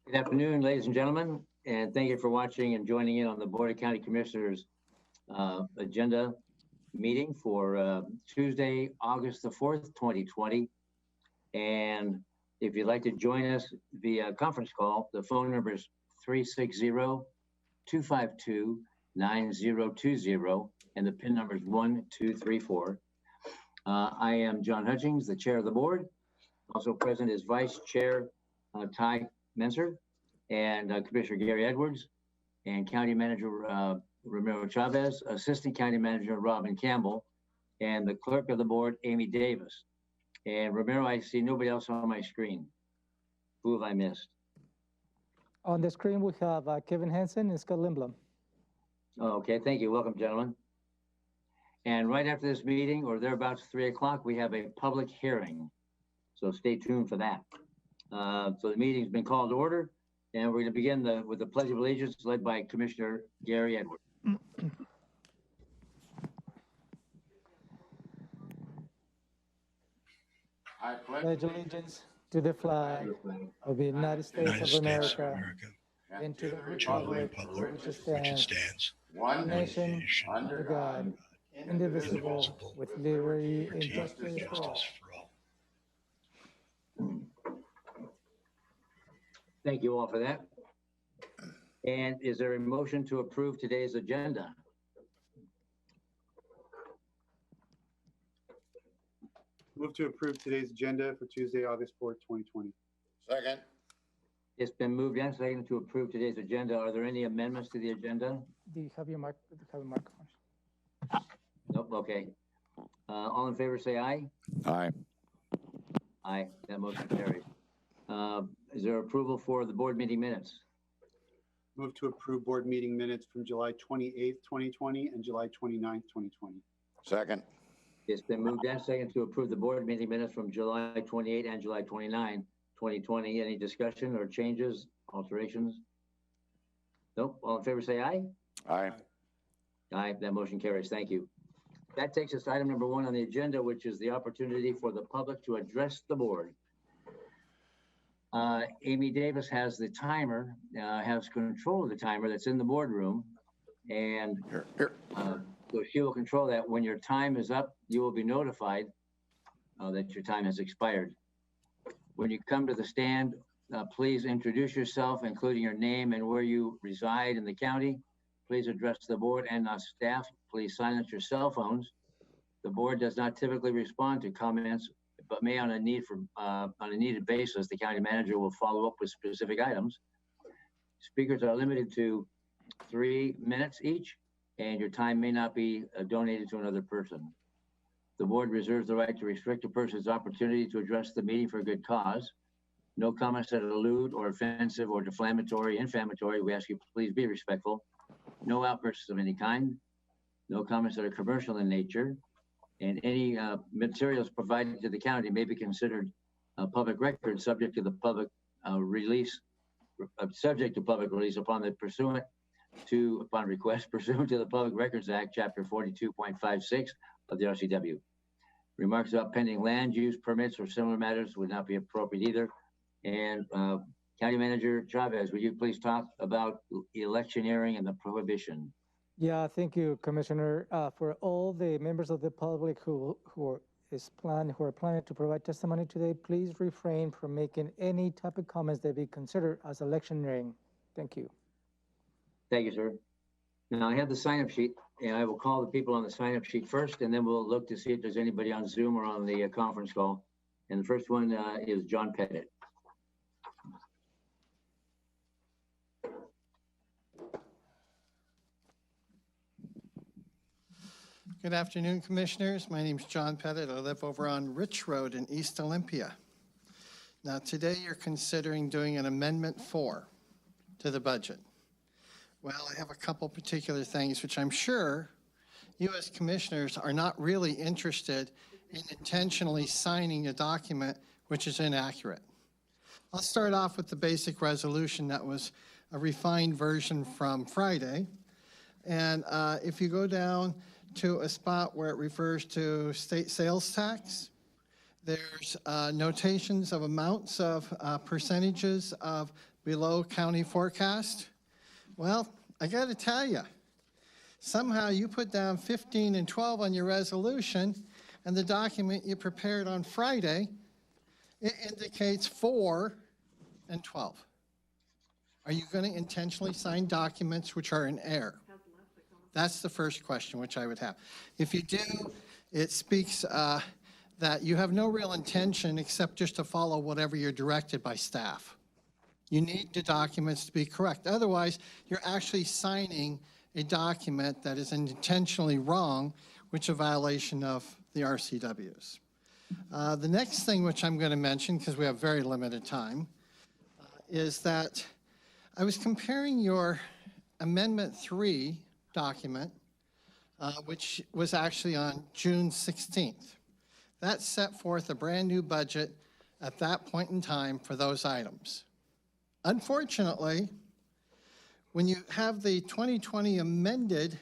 Good afternoon, ladies and gentlemen, and thank you for watching and joining in on the Board of County Commissioners agenda meeting for Tuesday, August the 4th, 2020. And if you'd like to join us via conference call, the phone number is 360-252-9020, and the PIN number is 1234. I am John Hutchings, the chair of the board. Also present is Vice Chair Ty Menser, and Commissioner Gary Edwards, and County Manager Ramiro Chavez, Assistant County Manager Robin Campbell, and the Clerk of the Board, Amy Davis. And Ramiro, I see nobody else on my screen. Who have I missed? On the screen, we have Kevin Hansen and Scott Lindblom. Oh, okay, thank you. Welcome, gentlemen. And right after this meeting, or thereabouts 3 o'clock, we have a public hearing. So stay tuned for that. So the meeting's been called to order, and we're going to begin with the Pledge of Allegiance led by Commissioner Gary Edwards. I pledge allegiance to the flag of the United States of America and to the republic which stands one nation under God, indivisible, with liberty and justice for all. Thank you all for that. And is there a motion to approve today's agenda? Move to approve today's agenda for Tuesday, August 4th, 2020. Second. It's been moved and seconded to approve today's agenda. Are there any amendments to the agenda? Do you have your microphone? Nope, okay. All in favor say aye. Aye. Aye, that motion carries. Is there approval for the board meeting minutes? Move to approve board meeting minutes from July 28th, 2020 and July 29th, 2020. Second. It's been moved and seconded to approve the board meeting minutes from July 28 and July 29, 2020. Any discussion or changes, alterations? Nope. All in favor say aye. Aye. Aye, that motion carries. Thank you. That takes us to item number 1 on the agenda, which is the opportunity for the public to address the board. Amy Davis has the timer, has control of the timer that's in the boardroom, and so she will control that. When your time is up, you will be notified that your time has expired. When you come to the stand, please introduce yourself, including your name and where you reside in the county. Please address the board and staff. Please silence your cell phones. The board does not typically respond to comments, but may on a needed basis, the county manager will follow up with specific items. Speakers are limited to 3 minutes each, and your time may not be donated to another person. The board reserves the right to restrict a person's opportunity to address the meeting for a good cause. No comments that allude or offensive or defamatory, inflammatory, we ask you please be respectful. No outbursts of any kind. No comments that are commercial in nature. And any materials provided to the county may be considered a public record subject to the public release upon request pursuant to the Public Records Act, Chapter 42.56 of the RCW. Remarks about pending land use permits or similar matters would not be appropriate either. And County Manager Chavez, would you please talk about electioneering and the prohibition? Yeah, thank you, Commissioner. For all the members of the public who are planning to provide testimony today, please refrain from making any type of comments that be considered as electioneering. Thank you. Thank you, sir. Now I have the sign-up sheet, and I will call the people on the sign-up sheet first, and then we'll look to see if there's anybody on Zoom or on the conference call. And the first one is John Pettit. Good afternoon, Commissioners. My name is John Pettit. I live over on Rich Road in East Olympia. Now, today you're considering doing an Amendment 4 to the budget. Well, I have a couple particular things which I'm sure you as Commissioners are not really interested in intentionally signing a document which is inaccurate. I'll start off with the basic resolution that was a refined version from Friday. And if you go down to a spot where it refers to state sales tax, There's notations of amounts of percentages of below county forecast. Well, I got to tell you, somehow you put down 15 and 12 on your resolution, and the document you prepared on Friday, it indicates 4 and 12. Are you going to intentionally sign documents which are in error? That's the first question which I would have. If you do, it speaks that you have no real intention except just to follow whatever you're directed by staff. You need the documents to be correct. Otherwise, you're actually signing a document that is intentionally wrong, which is a violation of the RCWs. The next thing which I'm going to mention, because we have very limited time, is that I was comparing your Amendment 3 document, which was actually on June 16th. That set forth a brand new budget at that point in time for those items. Unfortunately, when you have the 2020 amended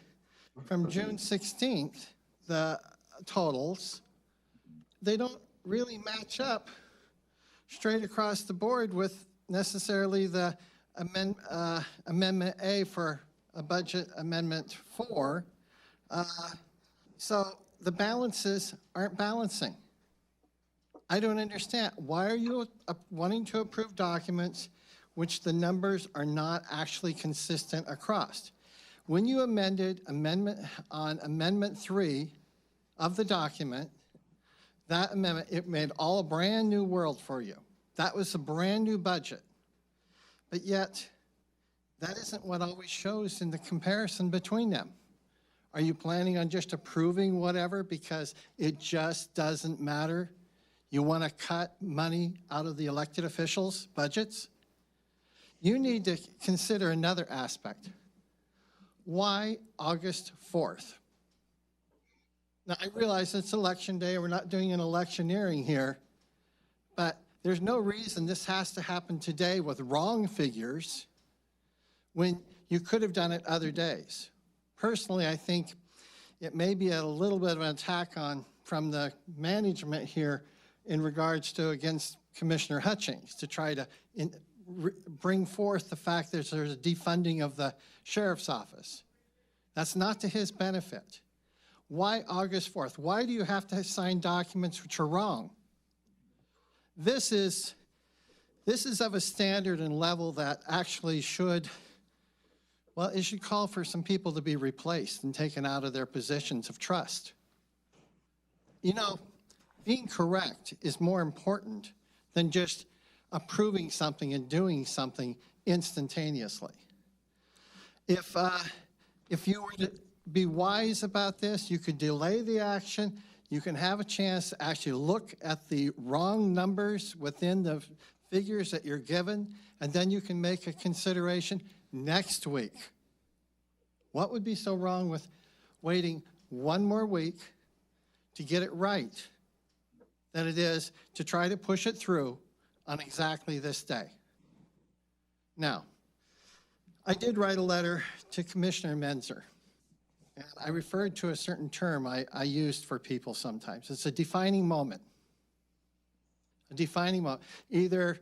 from June 16th, the totals, they don't really match up straight across the board with necessarily the Amendment A for a budget Amendment 4. So the balances aren't balancing. I don't understand. Why are you wanting to approve documents which the numbers are not actually consistent across? When you amended Amendment 3 of the document, that amendment, it made all a brand new world for you. That was a brand new budget. But yet, that isn't what always shows in the comparison between them. Are you planning on just approving whatever because it just doesn't matter? You want to cut money out of the elected officials' budgets? You need to consider another aspect. Why August 4th? Now, I realize it's election day. We're not doing an electioneering here, but there's no reason this has to happen today with wrong figures when you could have done it other days. Personally, I think it may be a little bit of an attack from the management here in regards to against Commissioner Hutchings to try to bring forth the fact that there's a defunding of the sheriff's office. That's not to his benefit. Why August 4th? Why do you have to sign documents which are wrong? This is of a standard and level that actually should, well, it should call for some people to be replaced and taken out of their positions of trust. You know, being correct is more important than just approving something and doing something instantaneously. If you were to be wise about this, you could delay the action. You can have a chance to actually look at the wrong numbers within the figures that you're given, and then you can make a consideration next week. What would be so wrong with waiting one more week to get it right than it is to try to push it through on exactly this day? Now, I did write a letter to Commissioner Menzer. And I referred to a certain term I used for people sometimes. It's a defining moment. A defining moment. Either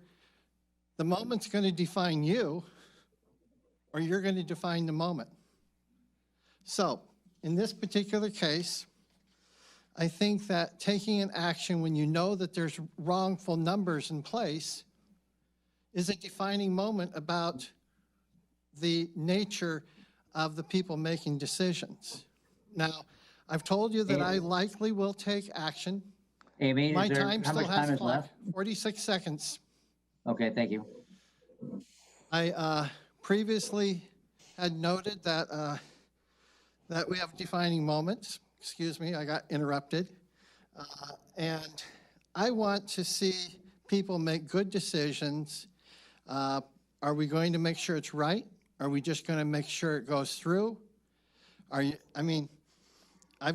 the moment's going to define you, or you're going to define the moment. So, in this particular case, I think that taking an action when you know that there's wrongful numbers in place is a defining moment about the nature of the people making decisions. Now, I've told you that I likely will take action. Amy, My is there, time how still much time has is left? 46 seconds. Okay, thank you. I previously had noted that that we have defining moments. Excuse me, I got interrupted. And I want to see people make good decisions. Are we going to make sure it's right? Are we just going to make sure it goes through? I've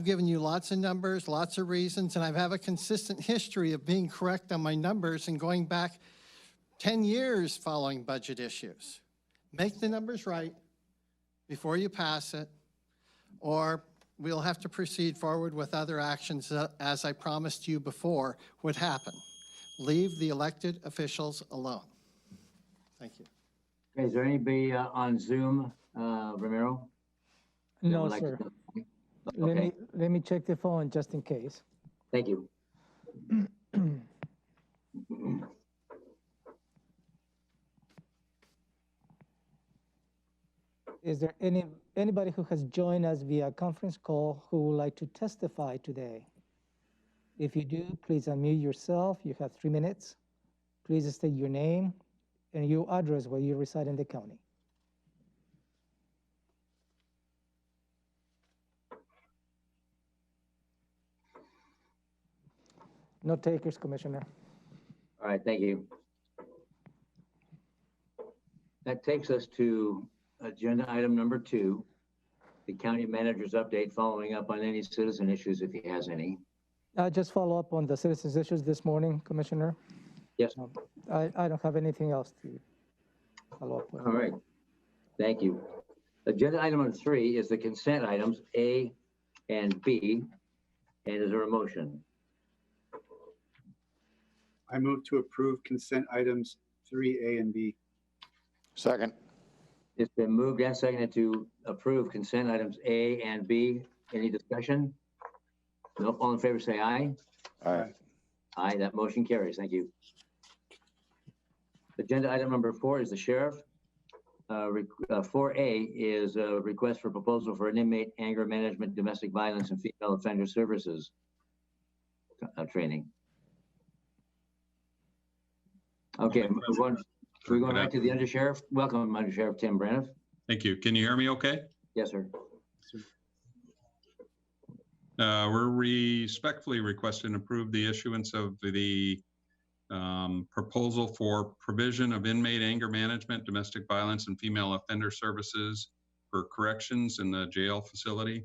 given you lots of numbers, lots of reasons, and I have a consistent history of being correct on my numbers and going back 10 years following budget issues. Make the numbers right before you pass it, or we'll have to proceed forward with other actions that, as I promised you before, would happen. Leave the elected officials alone. Thank you. Okay, is there anybody on Zoom, Ramiro? that No, would like to sir. testify? Let Okay, me check the phone just in case. thank you. Is there anybody who has joined us via conference call who would like to testify today? If you do, please unmute yourself. You have 3 minutes. Please state your name and your address where you reside in the county. No takers, Commissioner. All right, thank you. That takes us to agenda item number 2, the county manager's update, following up on any citizen issues if he has any. Just follow up on the citizens issues this morning, Commissioner. Yes. I don't have anything else to follow up with. All right, thank you. Agenda item number 3 is the consent items A and B. And is there a motion? I move to approve consent items 3A and B. Second. It's been moved and seconded to approve consent items A and B. Any discussion? No, all in favor say aye. Aye. Aye, that motion carries. Thank you. Agenda item number 4 is the sheriff. 4A is a request for proposal for an inmate anger management, domestic violence, and female offender services training. Okay, we're going right to the undersheriff. Welcome, Undersheriff Tim Braniff. Thank you. Can you hear me okay? Yes, sir. We're respectfully requesting approve the issuance of the proposal for provision of inmate anger management, domestic violence, and female offender services for corrections in the jail facility,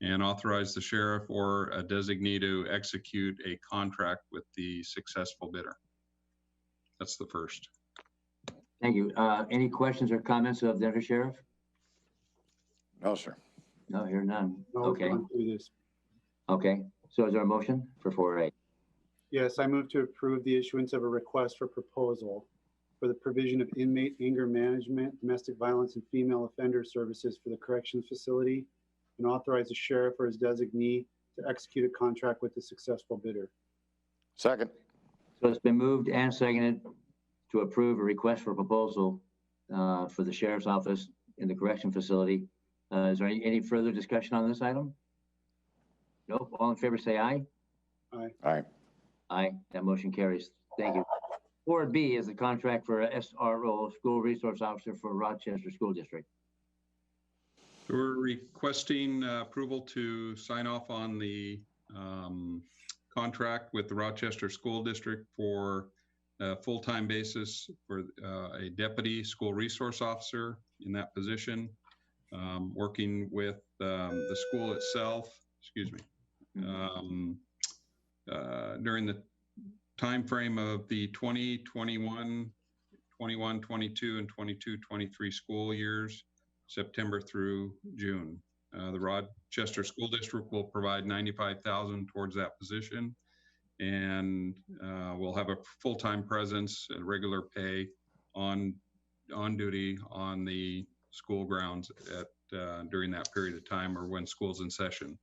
and authorize the sheriff or a designee to execute a contract with the successful bidder. That's the first. Thank you. Any questions or comments of the undersheriff? No, sir. No, hear none. No, Okay. we've gone through this. Okay. So is there a motion for 4A? Yes, I move to approve the issuance of a request for proposal for the provision of inmate anger management, domestic violence, and female offender services for the corrections facility, and authorize the sheriff or his designee to execute a contract with the successful bidder. Second. So it's been moved and seconded to approve a request for proposal for the sheriff's office in the correction facility. Is there any further discussion on this item? Nope. All in favor say aye. Aye. Aye. Aye. That motion carries. Thank you. 4B is the contract for a SRO, School Resource Officer for Rochester School District. We're requesting approval to sign off on the contract with the Rochester School District for a full-time basis for a deputy school resource officer in that position, working with the school itself, during the time frame of the 2021, 22, and 23 school years, September through June. The Rochester School District will provide $95,000 towards that position, and we'll have a full-time presence and regular pay on duty on the school grounds during that period of time or when school's in session.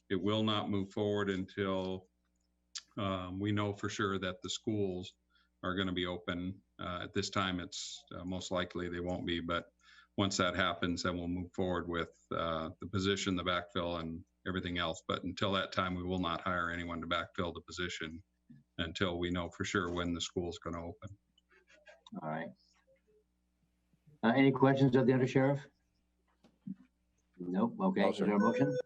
It will not move forward until we know for sure that the schools are going to be open. At this time, it's most likely they won't be, but once that happens, then we'll move forward with the position, the backfill, and everything else. But until that time, we will not hire anyone to backfill the position until we know for sure when the school is going to open. All right. Any questions of the undersheriff? Nope. Okay. No, Is sir. there a motion?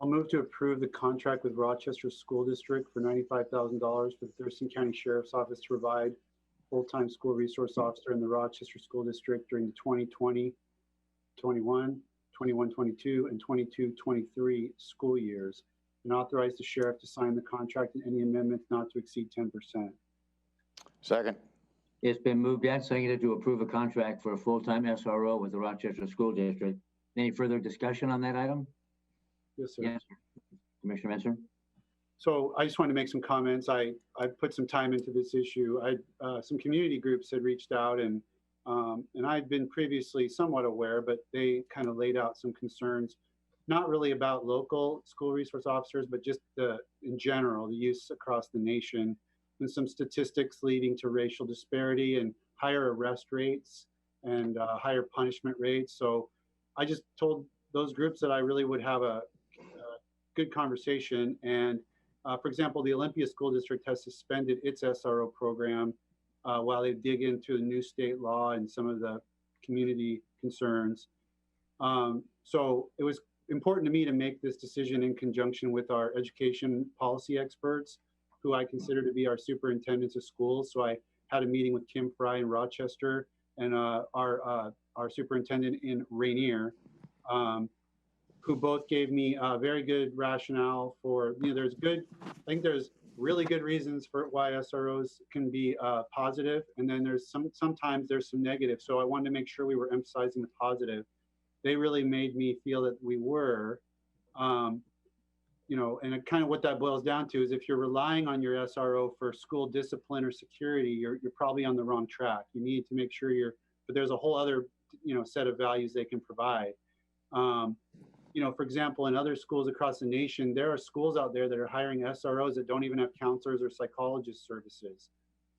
I'll move to approve the contract with Rochester School District for $95,000 for the Thurston County Sheriff's Office to provide full-time school resource officer in the Rochester School District during the 2020, 21, 21, 22, and 22, 23 school years, and authorize the sheriff to sign the contract and any amendments not to exceed 10%. Second. It's been moved and seconded to approve a contract for a full-time SRO with the Rochester School District. Any further discussion on that item? Yes, sir. Yes, Commissioner Mentor? So I just wanted to make some comments. I put some time into this issue. Some community groups had reached out and I'd been previously somewhat aware, but they kind of laid out some concerns, not really about local school resource officers, but just in general, the use across the nation, and some statistics leading to racial disparity and higher arrest rates and higher punishment rates. So I just told those groups that I really would have a good conversation. And for example, the Olympia School District has suspended its SRO program while they dig into the new state law and some of the community concerns. So it was important to me to make this decision in conjunction with our education policy experts, who I consider to be our superintendents of schools. So I had a meeting with Kim Fry in Rochester and our superintendent in Rainier, who both gave me a very good rationale for, I think there's really good reasons for why SROs can be positive. And then sometimes there's some negative. So I wanted to make sure we were emphasizing the positive. They really made me feel that we were, and kind of what that boils down to is if you're relying on your SRO for school discipline or security, you're probably on the wrong track. You need to make sure but there's a whole other, set of values they can provide. For example, in other schools across the nation, there are schools out there that are hiring SROs that don't even have counselors or psychologist services.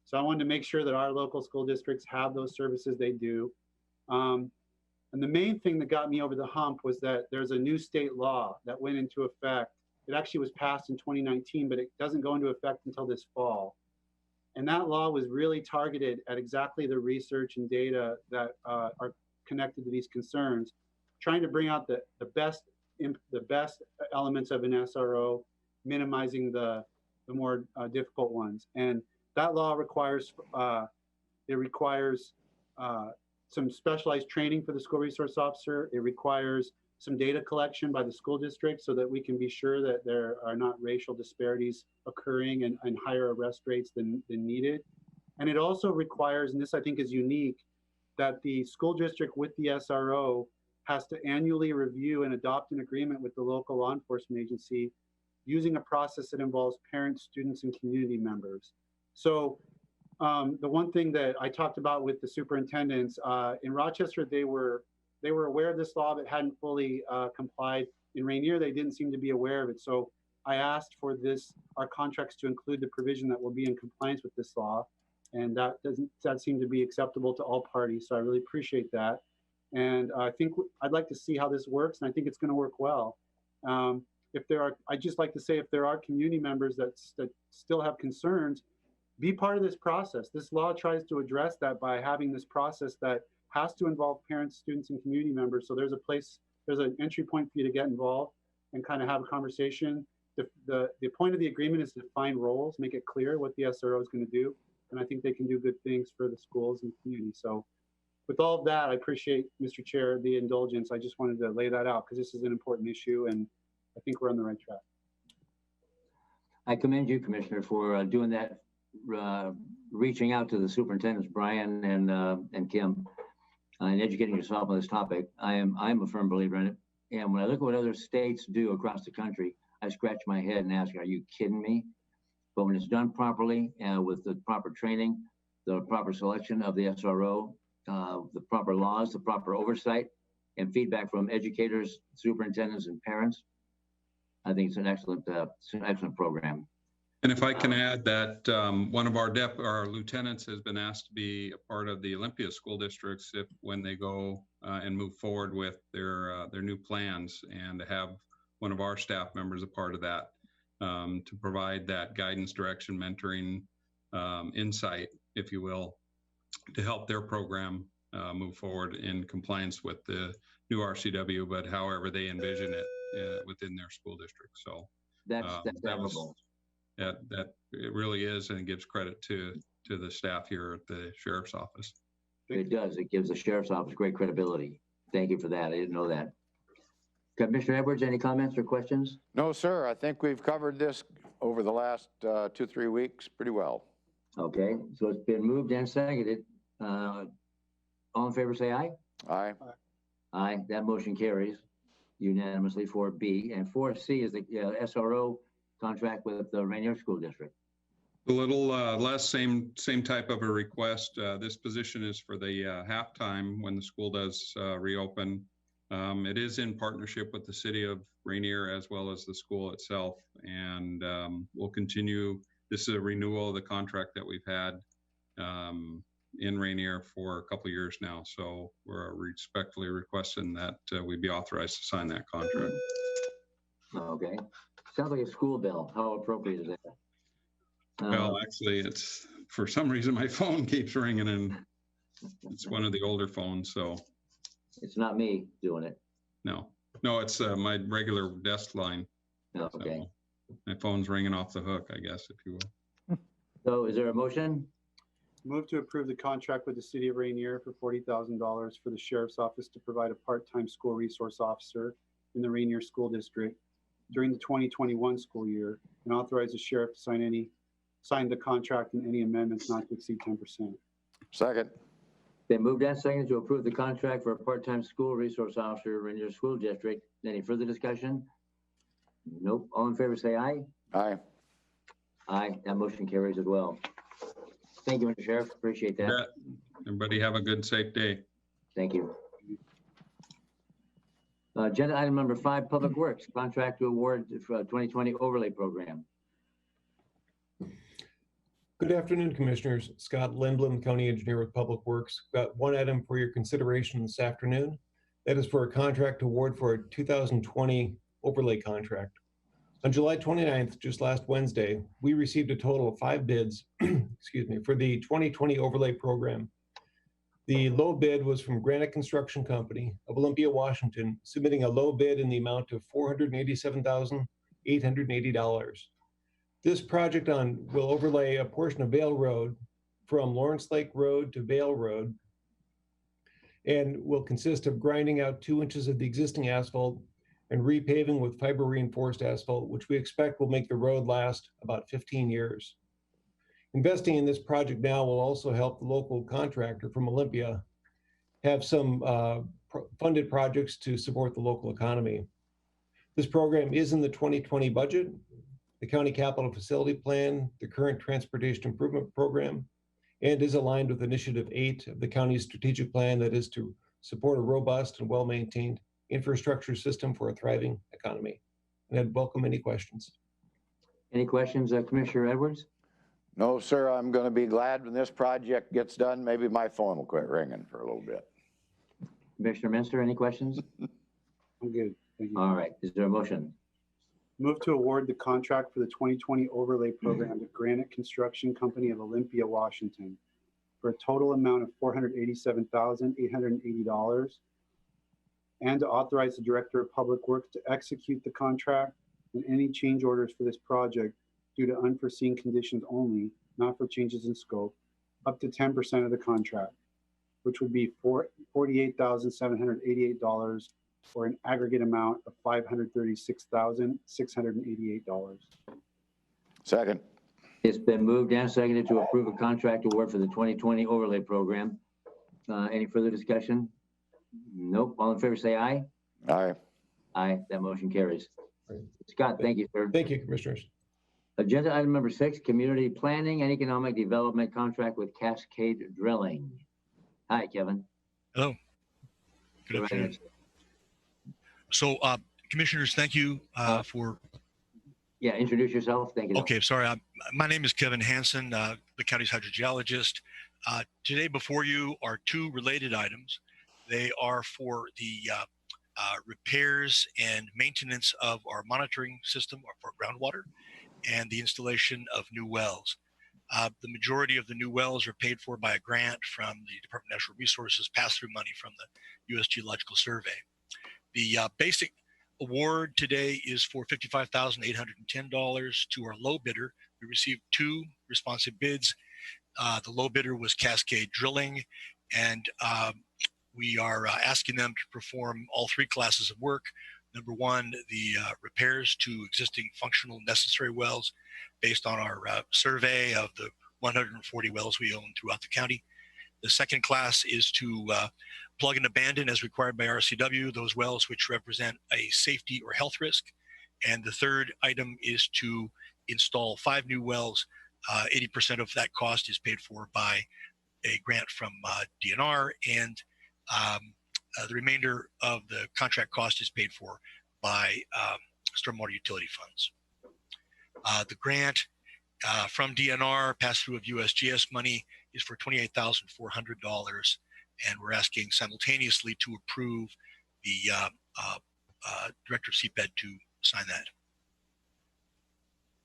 So I wanted to make sure that our local school districts have those services. They do. And the main thing that got me over the hump was that there's a new state law that went into effect. It actually was passed in 2019, but it doesn't go into effect until this fall. And that law was really targeted at exactly the research and data that are connected to these concerns, trying to bring out the best elements of an SRO, minimizing the more difficult ones. And that law requires some specialized training for the school resource officer. It requires some data collection by the school district so that we can be sure that there are not racial disparities occurring and higher arrest rates than needed. And it also requires, and this I think is unique, that the school district with the SRO has to annually review and adopt an agreement with the local law enforcement agency using a process that involves parents, students, and community members. So the one thing that I talked about with the superintendents in Rochester, they were aware of this law but hadn't fully complied. In Rainier, they didn't seem to be aware of it. So I asked for our contracts to include the provision that will be in compliance with this law, and that seem to be acceptable to all parties. So I really appreciate that. And I think I'd like to see how this works, and I think it's going to work well. I'd just like to say, if there are community members that still have concerns, be part of this process. This law tries to address that by having this process that has to involve parents, students, and community members. So there's an entry point for you to get involved and kind of have a conversation. The point of the agreement is to define roles, make it clear what the SRO is going to do. And I think they can do good things for the schools and community. So with all of that, I appreciate, Mr. Chair, the indulgence. I just wanted to lay that out because this is an important issue and I think we're on the right track. I commend you, Commissioner, for doing that, reaching out to the superintendents, Brian and Kim, and educating yourself on this topic. I'm a firm believer in it. And when I look at what other states do across the country, I scratch my head and ask, are you kidding me? But when it's done properly and with the proper training, the proper selection of the SRO, the proper laws, the proper oversight, and feedback from educators, superintendents, and parents, I think it's an excellent program. And if I can add that one of our lieutenants has been asked to be a part of the Olympia school districts when they go and move forward with their new plans, and to have one of our staff members a part of that to provide that guidance, direction, mentoring, insight, if you will, to help their program move forward in compliance with the new RCW, but however they envision it within their school district. So that's admirable. That it really is, and it gives credit to the staff here at the Sheriff's Office. It does. It gives the Sheriff's Office great credibility. Thank you for that. I didn't know that. Commissioner Edwards, any comments or questions? No, sir. I think we've covered this over the last 2-3 weeks pretty well. Okay, so it's been moved and seconded. All in favor, say aye. Aye. Aye, that motion carries. unanimously for B. And 4C is the SRO contract with the Rainier School District. A little less, same type of a request. This position is for the halftime when the school does reopen. It is in partnership with the city of Rainier as well as the school itself, and we'll continue. This is a renewal of the contract that we've had in Rainier for a couple of years now. So we're respectfully requesting that we be authorized to sign that contract. Okay. Sounds like a school bell. How appropriate is that? Well, actually, it's for some reason my phone keeps ringing, and it's one of the older phones. So it's not me doing it. No, it's my regular desk line. Okay. So my phone's ringing off the hook, I guess, if you will. So is there a motion? Move to approve the contract with the city of Rainier for $40,000 for the sheriff's office to provide a part-time school resource officer in the Rainier School District during the 2021 school year, and authorize the sheriff to sign the contract and any amendments not to exceed 10%. Second. Been moved and seconded to approve the contract for a part-time school resource officer in your school district. Any further discussion? Nope. All in favor say aye. Aye. Aye. That motion carries as well. Thank you, Mr. Sheriff. Appreciate that. Yeah. Everybody have a good, safe day. Thank you. Agenda item number 5, Public Works, contract to award for 2020 overlay program. Good afternoon, Commissioners. Scott Lindblom, County Engineer with Public Works. Got one item for your consideration this afternoon. That is for a contract award for a 2020 overlay contract. On July 29th, just last Wednesday, we received a total of 5 bids for the 2020 overlay program. The low bid was from Granite Construction Company of Olympia, Washington, submitting a low bid in the amount of $487,880. This project will overlay a portion of Vale Road from Lawrence Lake Road to Vale Road, and will consist of grinding out 2 inches of the existing asphalt and repaving with fiber reinforced asphalt, which we expect will make the road last about 15 years. Investing in this project now will also help the local contractor from Olympia have some funded projects to support the local economy. This program is in the 2020 budget, the County Capital Facility Plan, the current Transportation Improvement Program, and is aligned with Initiative 8 of the county's strategic plan, that is to support a robust and well-maintained infrastructure system for a thriving economy. And I'd welcome any questions. Any questions, Commissioner Edwards? No, sir, I'm going to be glad when this project gets done. Maybe my phone will quit ringing for a little bit. Commissioner Minster, any questions? I'm good. Thank you. All right. Is there a motion? Move to award the contract for the 2020 overlay program to Granite Construction Company of Olympia, Washington for a total amount of $487,880, and to authorize the Director of Public Works to execute the contract and any change orders for this project due to unforeseen conditions only, not for changes in scope, up to 10% of the contract, which would be $48,788, or an aggregate amount of $536,688. Second. It's been moved and seconded to approve a contract award for the 2020 overlay program. Any further discussion? Nope. All in favor say aye. Aye. Aye. That motion carries. Scott, thank you, sir. Thank you, Commissioners. Agenda item number 6, Community Planning and Economic Development Contract with Cascade Drilling. Hi, Kevin. Hello. Good afternoon. So, Commissioners, thank you for... Yeah, introduce yourself. Thank you. Okay, sorry. My name is Kevin Hansen, the county's hydrogeologist. Today before you are 2 related items. They are for the repairs and maintenance of our monitoring system for groundwater and the installation of new wells. The majority of the new wells are paid for by a grant from the Department of Natural Resources, pass-through money from the U.S. Geological Survey. The basic award today is for $55,810 to our low bidder. We received 2 responsive bids. The low bidder was Cascade Drilling, and we are asking them to perform all 3 classes of work. Number 1, the repairs to existing functional necessary wells based on our survey of the 140 wells we own throughout the county. The second class is to plug and abandon as required by RCW those wells which represent a safety or health risk. And the third item is to install 5 new wells. 80% of that cost is paid for by a grant from DNR, and the remainder of the contract cost is paid for by stormwater utility funds. The grant from DNR, pass-through of USGS money, is for $28,400, and we're asking simultaneously to approve the Director of CPED to sign that.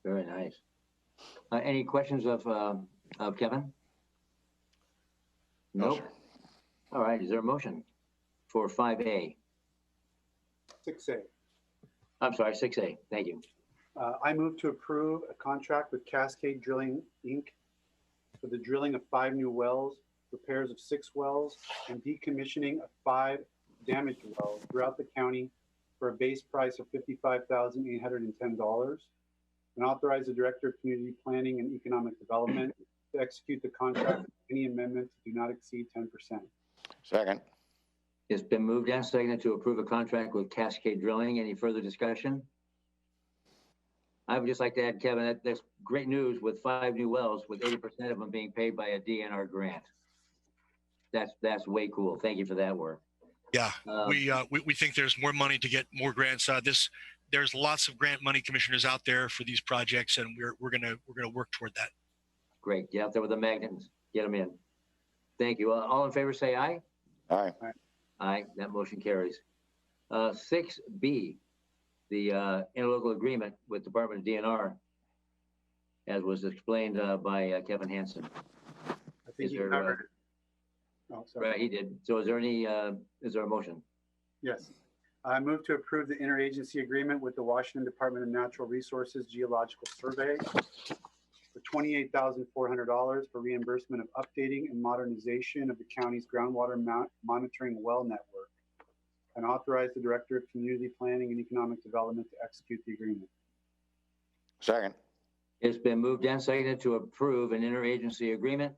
Very nice. Any questions of Kevin? Nope. All right, is there a motion for 5A? 6A. I'm sorry, 6A, thank you. I move to approve a contract with Cascade Drilling, Inc. for the drilling of 5 new wells, repairs of 6 wells, and decommissioning of 5 damaged wells throughout the county for a base price of $55,810, and authorize the Director of Community Planning and Economic Development to execute the contract with any amendments that do not exceed 10%. Second. It's been moved and seconded to approve a contract with Cascade Drilling. Any further discussion? I would just like to add, Kevin, that's great news with 5 new wells, with 80% of them being paid by a DNR grant. That's way cool. Thank you for that work. Yeah, we think there's more money to get more grants out of this. There's lots of grant money, commissioners, out there for these projects, and we're gonna work toward that. Great. Get out there with the magnets. Get them in. Thank you. All in favor, say aye. Aye. Aye. That motion carries. 6B, the interlocal agreement with Department of DNR, as was explained by Kevin Hansen. I think you covered it. Oh, sorry. Right, he did. So is there a motion? Yes. I move to approve the interagency agreement with the Washington Department of Natural Resources Geological Survey for $28,400 for reimbursement of updating and modernization of the county's groundwater monitoring well network, and authorize the Director of Community Planning and Economic Development to execute the agreement. Second. It's been moved and seconded to approve an interagency agreement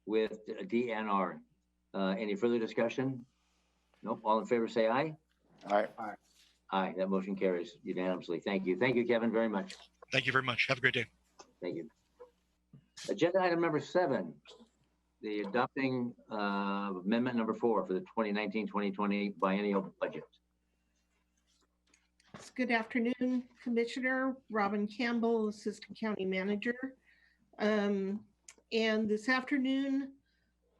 with DNR. Any further discussion? Nope. All in favor, say aye. Aye. Aye. Aye. That motion carries unanimously. Thank you. Thank you, Kevin, very much. Thank you very much. Have a great day. Thank you. Agenda item number 7, the adopting amendment number 4 for the 2019-2020 biennial budget. Good afternoon, Commissioner. Robin Campbell, Assistant County Manager. And this afternoon,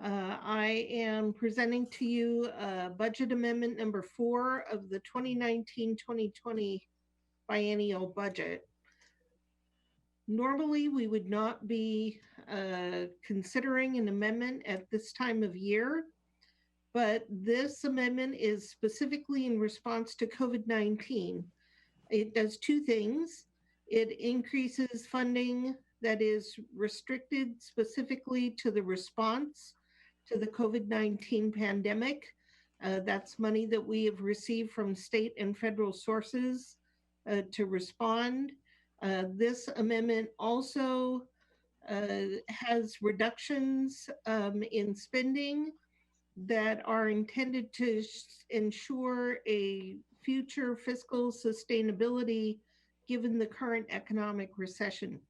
I am presenting to you budget amendment number 4 of the 2019-2020 biennial budget. Normally, we would not be considering an amendment at this time of year, but this amendment is specifically in response to COVID-19. It does 2 things. It increases funding that is restricted specifically to the response to the COVID-19 pandemic. That's money that we have received from state and federal sources to respond. This amendment also has reductions in spending that are intended to ensure a future fiscal sustainability given the current economic recession.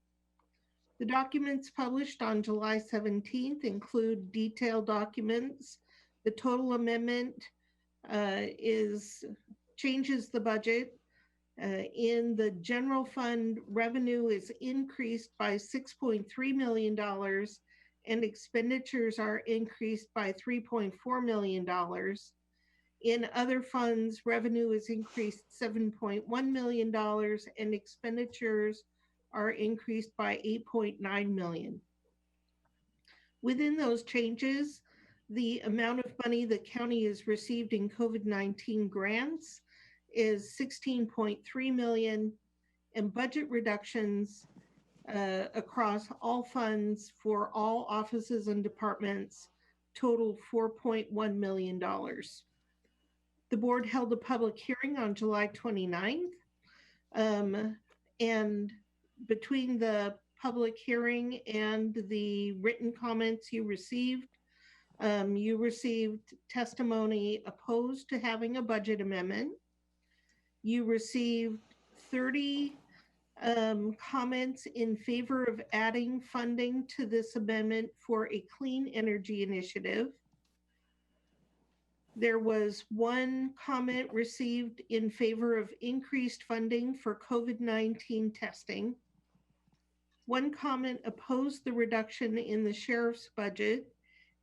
The documents published on July 17th include detailed documents. The total amendment changes the budget. In the general fund, revenue is increased by $6.3 million and expenditures are increased by $3.4 million. In other funds, revenue is increased $7.1 million and expenditures are increased by $8.9 million. Within those changes, the amount of money the county has received in COVID-19 grants is $16.3 million, and budget reductions across all funds for all offices and departments total $4.1 million. The board held a public hearing on July 29th, and between the public hearing and the written comments you received, You received testimony opposed to having a budget amendment. You received 30 comments in favor of adding funding to this amendment for a clean energy initiative. There was one comment received in favor of increased funding for COVID-19 testing. One comment opposed the reduction in the sheriff's budget,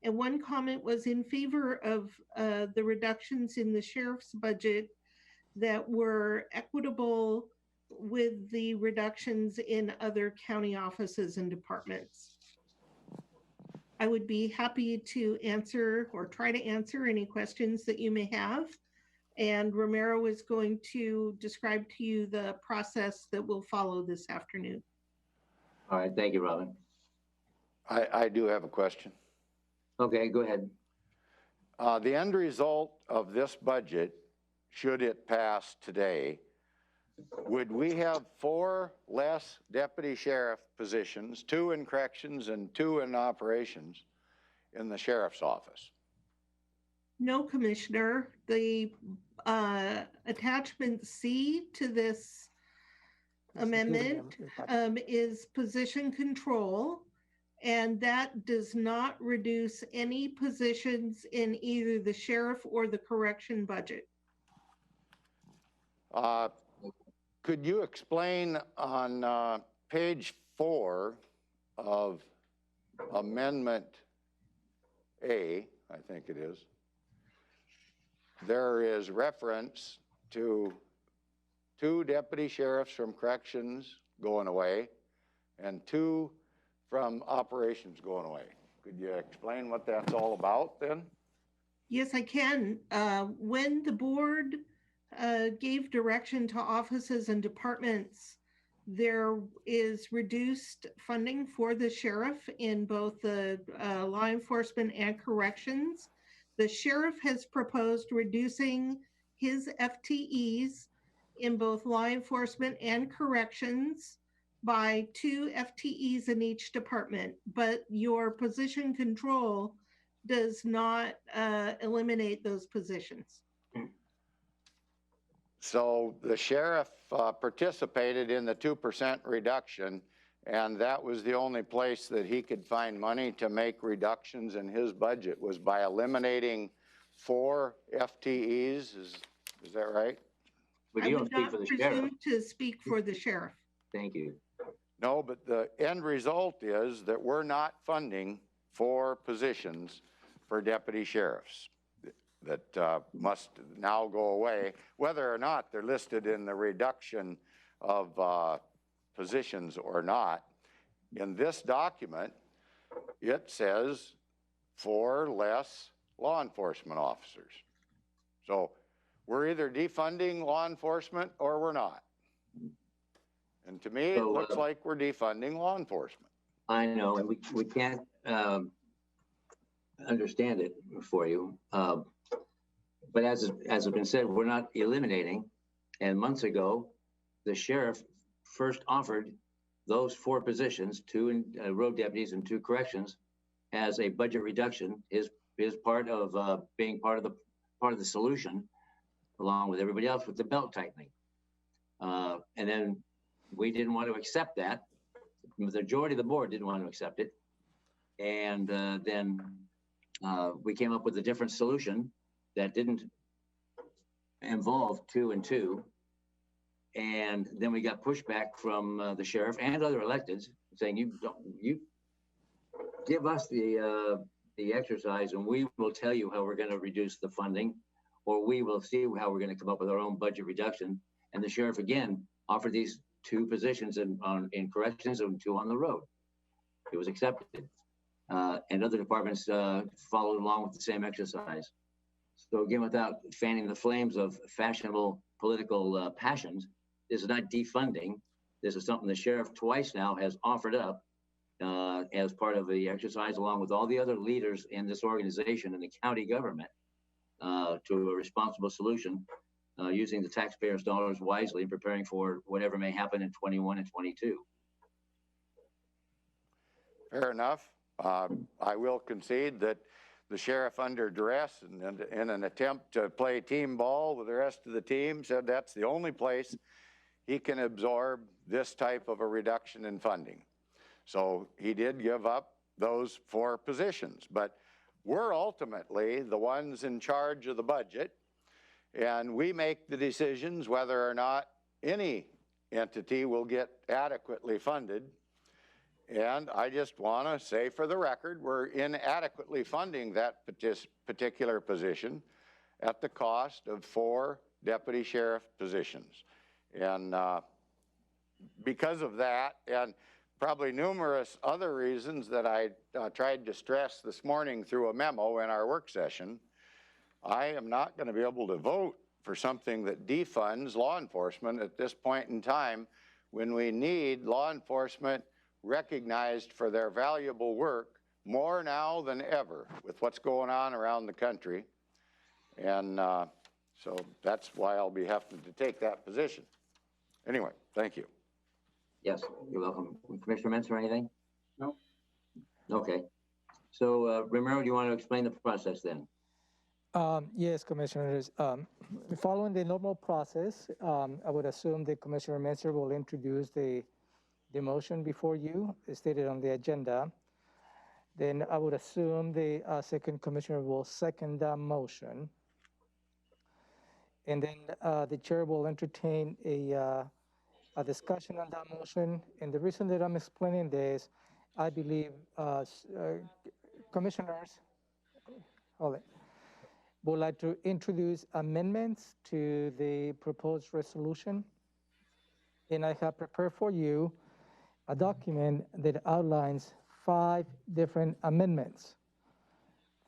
and one comment was in favor of the reductions in the sheriff's budget that were equitable with the reductions in other county offices and departments. I would be happy to answer or try to answer any questions that you may have. And Romero is going to describe to you the process that will follow this afternoon. All right, thank you, Robin. I do have a question. Okay, go ahead. The end result of this budget, should it pass today, would we have 4 less deputy sheriff positions, 2 in corrections and 2 in operations in the sheriff's office? No, Commissioner. The attachment C to this amendment is position control, and that does not reduce any positions in either the sheriff or the correction budget. Could you explain on page 4 of Amendment A, I think it is, there is reference to 2 deputy sheriffs from corrections going away and 2 from operations going away. Could you explain what that's all about then? Yes, I can. When the board gave direction to offices and departments, there is reduced funding for the sheriff in both the law enforcement and corrections. The sheriff has proposed reducing his FTEs in both law enforcement and corrections by 2 FTEs in each department, but your position control does not eliminate those positions. So the sheriff participated in the 2% reduction, and that was the only place that he could find money to make reductions in his budget, was by eliminating 4 FTEs. Is that right? But you don't speak for the sheriff. I would not presume to speak for the sheriff. Thank you. No, but the end result is that we're not funding 4 positions for deputy sheriffs that must now go away, whether or not they're listed in the reduction of positions or not. In this document, it says 4 less law enforcement officers. So we're either defunding law enforcement or we're not. And to me, it looks like we're defunding law enforcement. I know, and we can't understand it for you. But as has been said, we're not eliminating. And months ago, the sheriff first offered those 4 positions, 2 road deputies and 2 corrections, as a budget reduction. Is part of being part of the solution, along with everybody else with the belt tightening. And then we didn't want to accept that. The majority of the board didn't want to accept it. And then we came up with a different solution that didn't involve 2 and 2. And then we got pushback from the sheriff and other electeds saying, you give us the exercise and we will tell you how we're going to reduce the funding, or we will see how we're going to come up with our own budget reduction. And the sheriff again offered these 2 positions in corrections and 2 on the road. It was accepted. And other departments followed along with the same exercise. So again, without fanning the flames of fashionable political passions, this is not defunding. This is something the sheriff twice now has offered up as part of the exercise, along with all the other leaders in this organization and the county government, to a responsible solution, using the taxpayers' dollars wisely and preparing for whatever may happen in 21 and 22. Fair enough. I will concede that the sheriff under duress and in an attempt to play team ball with the rest of the team, said that's the only place he can absorb this type of a reduction in funding. So he did give up those 4 positions, but we're ultimately the ones in charge of the budget, and we make the decisions whether or not any entity will get adequately funded. And I just want to say for the record, we're inadequately funding that particular position at the cost of 4 deputy sheriff positions. And because of that, and probably numerous other reasons that I tried to stress this morning through a memo in our work session, I am not going to be able to vote for something that defunds law enforcement at this point in time when we need law enforcement recognized for their valuable work more now than ever with what's going on around the country. And so that's why I'll be having to take that position. Anyway, thank you. Yes, you're welcome. Commissioner Mensah, anything? No. Okay. So Romero, do you want to explain the process then? Yes, Commissioners. Following the normal process, I would assume that Commissioner Mensah will introduce the motion before you, stated on the agenda. Then I would assume the second commissioner will second that motion. And then the chair will entertain a discussion on that motion. And the reason that I'm explaining this, I believe commissioners would like to introduce amendments to the proposed resolution. And I have prepared for you a document that outlines 5 different amendments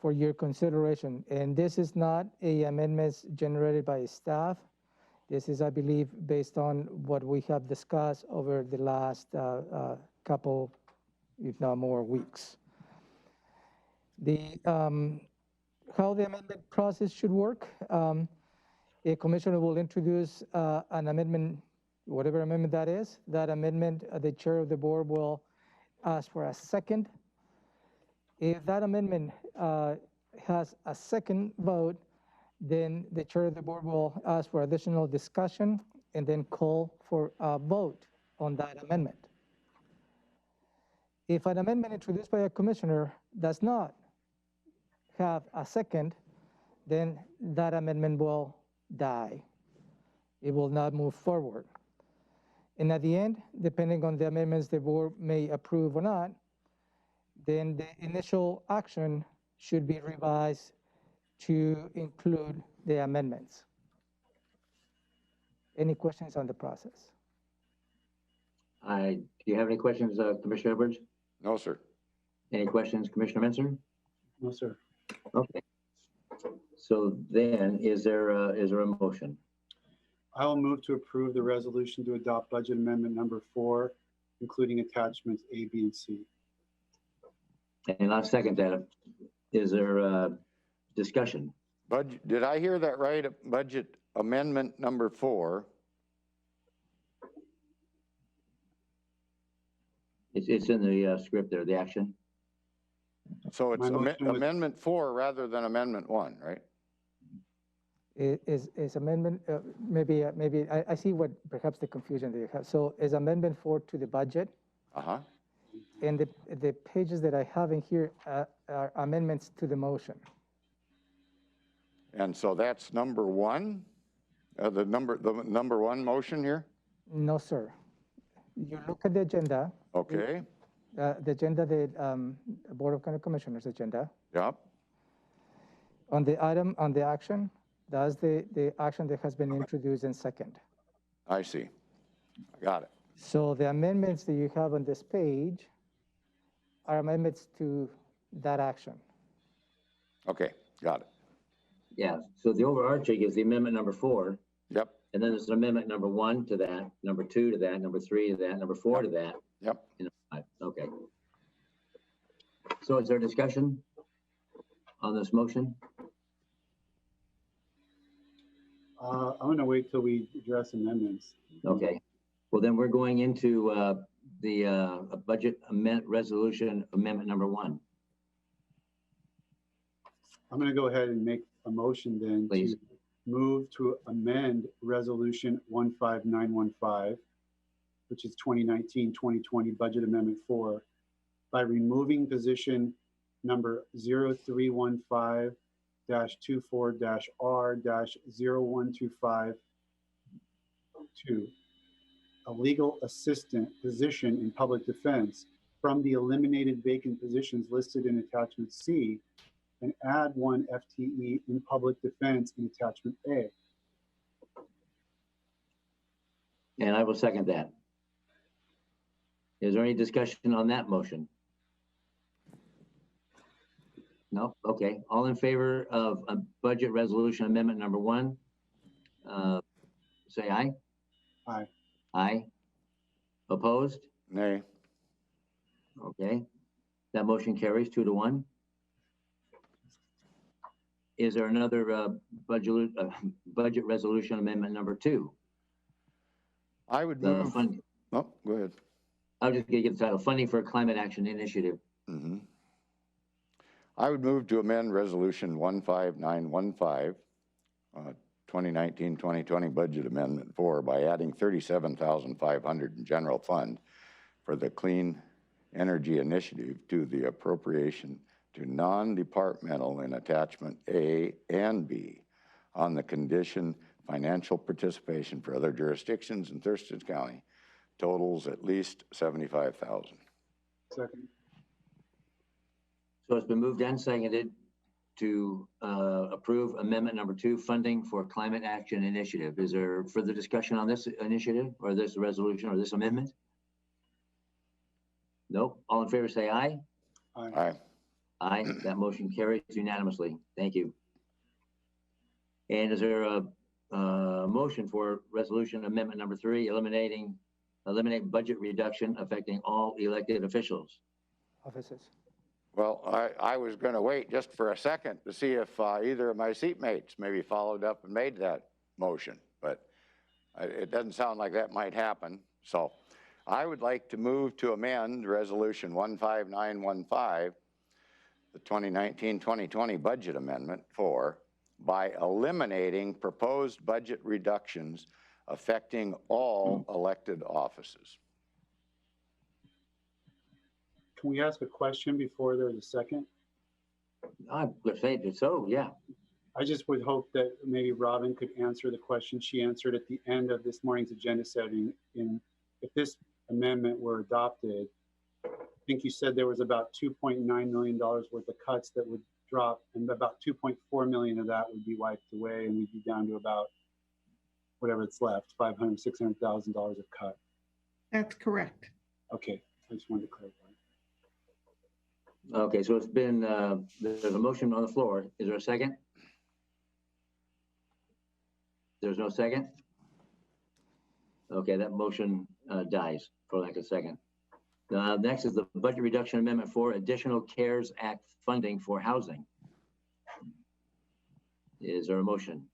for your consideration. And this is not a amendments generated by staff. This is, I believe, based on what we have discussed over the last couple, if not more, weeks. How the amendment process should work, a commissioner will introduce an amendment, whatever amendment that is. That amendment, the chair of the board will ask for a second. If that amendment has a second vote, then the chair of the board will ask for additional discussion and then call for a vote on that amendment. If an amendment introduced by a commissioner does not have a second, then that amendment will die. It will not move forward. And at the end, depending on the amendments the board may approve or not, then the initial action should be revised to include the amendments. Any questions on the process? Do you have any questions, Commissioner Edwards? No, sir. Any questions, Commissioner Mensah? No, sir. Okay. So then, is there a motion? I will move to approve the resolution to adopt budget amendment number 4, including attachments A, B, and C. And I'll second that. Is there discussion? Budget, did I hear that right? Budget amendment number 4. It's in the script there, the action. So it's amendment 4 rather than amendment 1, right? Is amendment, maybe I see what perhaps the confusion that you have. So is amendment 4 to the budget? Uh-huh. And the pages that I have in here are amendments to the motion. And so that's number 1? The number 1 motion here? No, sir. You look at the agenda. Okay. The agenda, the Board of County Commissioners agenda. Yep. On the item, on the action, that's the action that has been introduced in second. I see. I got it. So the amendments that you have on this page are amendments to that action. Okay, got it. Yeah, so the overarching is the amendment number 4. Yep. And then there's an amendment number 1 to that, number 2 to that, number 3 to that, number 4 to that. Yep. And 5. Okay. So is there discussion on this motion? I'm going to wait till we address amendments. Okay. Well, then we're going into the budget resolution amendment number 1. I'm going to go ahead and make a motion then Please. to move to amend Resolution 15915, which is 2019-2020 Budget Amendment 4, by removing position number 0315-24-R-0125 to a legal assistant position in public defense from the eliminated vacant positions listed in attachment C and add one FTE in public defense in attachment A. And I will second that. Is there any discussion on that motion? No? Okay. All in favor of a budget resolution amendment number 1, say aye. Aye. Aye. Opposed? Nay. Okay. That motion carries 2-1. Is there another budget resolution amendment number 2? I would The move. fund, Oh, go ahead. I was just going to get the title, Funding for Climate Action Initiative. Mhm. I would move to amend Resolution 15915, 2019-2020 Budget Amendment 4 by adding $37,500 in general fund for the Clean Energy Initiative to the appropriation to non-departmental in attachment A and B on the condition financial participation for other jurisdictions in Thurston County totals at least $75,000. Second. So it's been moved and seconded to approve amendment number 2, Funding for Climate Action Initiative. Is there further discussion on this initiative or this resolution or this amendment? Nope. All in favor say aye. Aye. Aye. Aye. That motion carries unanimously. Thank you. And is there a motion for resolution amendment number 3, eliminate budget reduction affecting all elected officials? Offices. Well, I was going to wait just for a second to see if either of my seatmates maybe followed up and made that motion, but it doesn't sound like that might happen. So I would like to move to amend Resolution 15915, the 2019-2020 Budget Amendment 4, by eliminating proposed budget reductions affecting all elected offices. Can we ask a question before there's a second? I would say that so, yeah. I just would hope that maybe Robin could answer the question she answered at the end of this morning's agenda setting. If this amendment were adopted, I think you said there was about $2.9 million worth of cuts that would drop, and about 2.4 million of that would be wiped away, and we'd be down to about whatever it's left, $500,000, $600,000 of cut. That's correct. Okay, I just wanted to clarify. Okay, so it's been, there's a motion on the floor. Is there a second? There's no second? Okay, that motion dies for lack of a second. Next is the budget reduction amendment for additional CARES Act funding for housing. Is there a motion?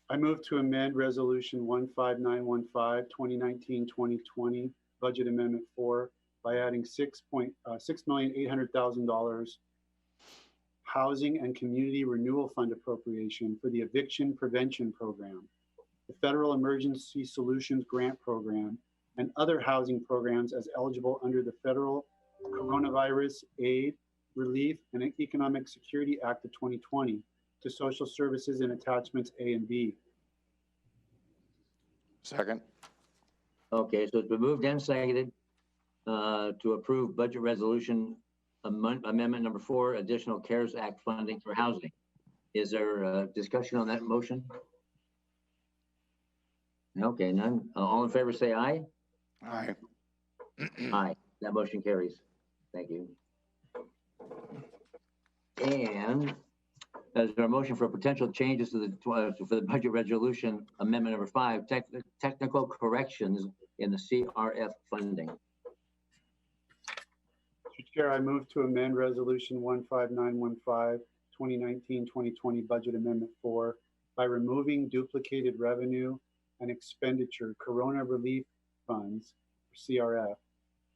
I move to amend Resolution 15915, 2019-2020 Budget Amendment 4 by adding $6,800,000 Housing and Community Renewal Fund appropriation for the Eviction Prevention Program, the Federal Emergency Solutions Grant Program, and other housing programs as eligible under the Federal Coronavirus Aid, Relief, and Economic Security Act of 2020 to social services in attachments A and B. Second. Okay, so it's been moved and seconded to approve budget resolution amendment number 4, additional CARES Act funding for housing. Is there a discussion on that motion? Okay, none. All in favor say aye. Aye. Aye. That motion carries. Thank you. And is there a motion for potential changes to the for the budget resolution amendment number 5, technical corrections in the CRF funding? Mr. Chair, I move to amend Resolution 15915, 2019-2020 Budget Amendment 4 by removing duplicated revenue and expenditure Corona Relief Funds, CRF,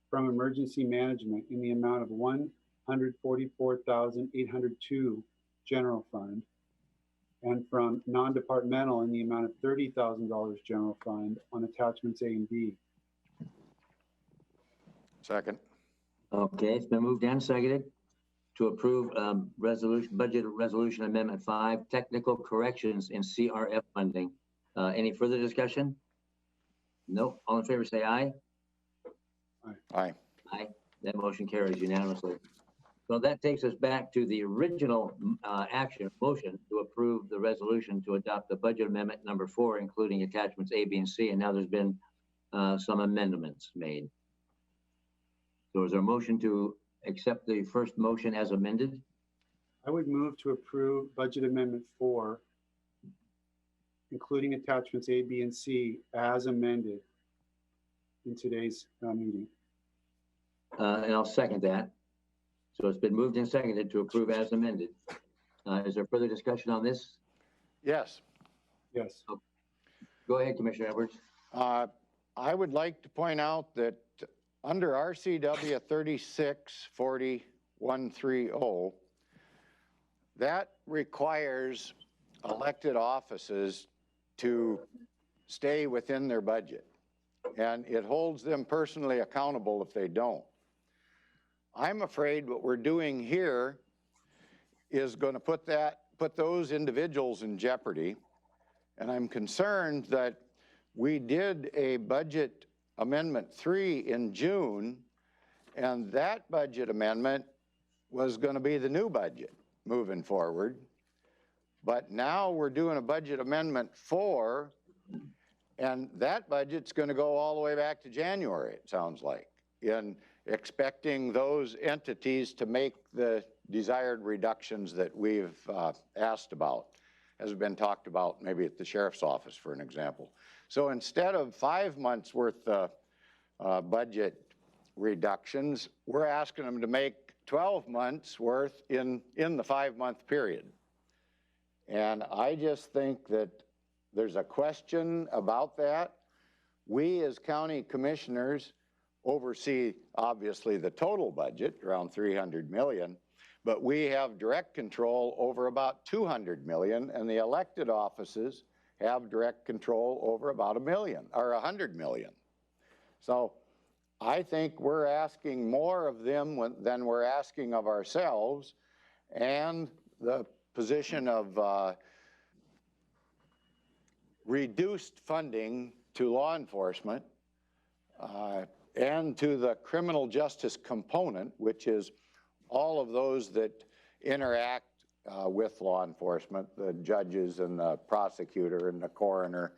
from emergency management in the amount of $144,802 general fund, and from non-departmental in the amount of $30,000 general fund on attachments A and B. Second. Okay, it's been moved and seconded to approve budget resolution amendment 5, technical corrections in CRF funding. Any further discussion? Nope. All in favor, say aye. Aye. Aye. That motion carries unanimously. So that takes us back to the original motion to approve the resolution to adopt the budget amendment number 4, including attachments A, B, and C. And now there's been some amendments made. So is there a motion to accept the first motion as amended? I would move to approve budget amendment 4, including attachments A, B, and C as amended in today's meeting. And I'll second that. So it's been moved and seconded to approve as amended. Is there further discussion on this? Yes. Yes. Go ahead, Commissioner Edwards. I would like to point out that under RCW 3640-130, that requires elected offices to stay within their budget, and it holds them personally accountable if they don't. I'm afraid what we're doing here is going to put those individuals in jeopardy, and I'm concerned that we did a budget amendment 3 in June, and that budget amendment was going to be the new budget moving forward. But now we're doing a budget amendment 4, and that budget's going to go all the way back to January, it sounds like, in expecting those entities to make the desired reductions that we've asked about, has been talked about maybe at the sheriff's office, for an example. So instead of 5 months worth of budget reductions, we're asking them to make 12 months worth in the 5-month period. And I just think that there's a question about that. We as county commissioners oversee obviously the total budget, around 300 million, but we have direct control over about 200 million, and the elected offices have direct control over about 1 million or 100 million. So I think we're asking more of them than we're asking of ourselves, and the position of reduced funding to law enforcement and to the criminal justice component, which is all of those that interact with law enforcement, the judges and the prosecutor and the coroner,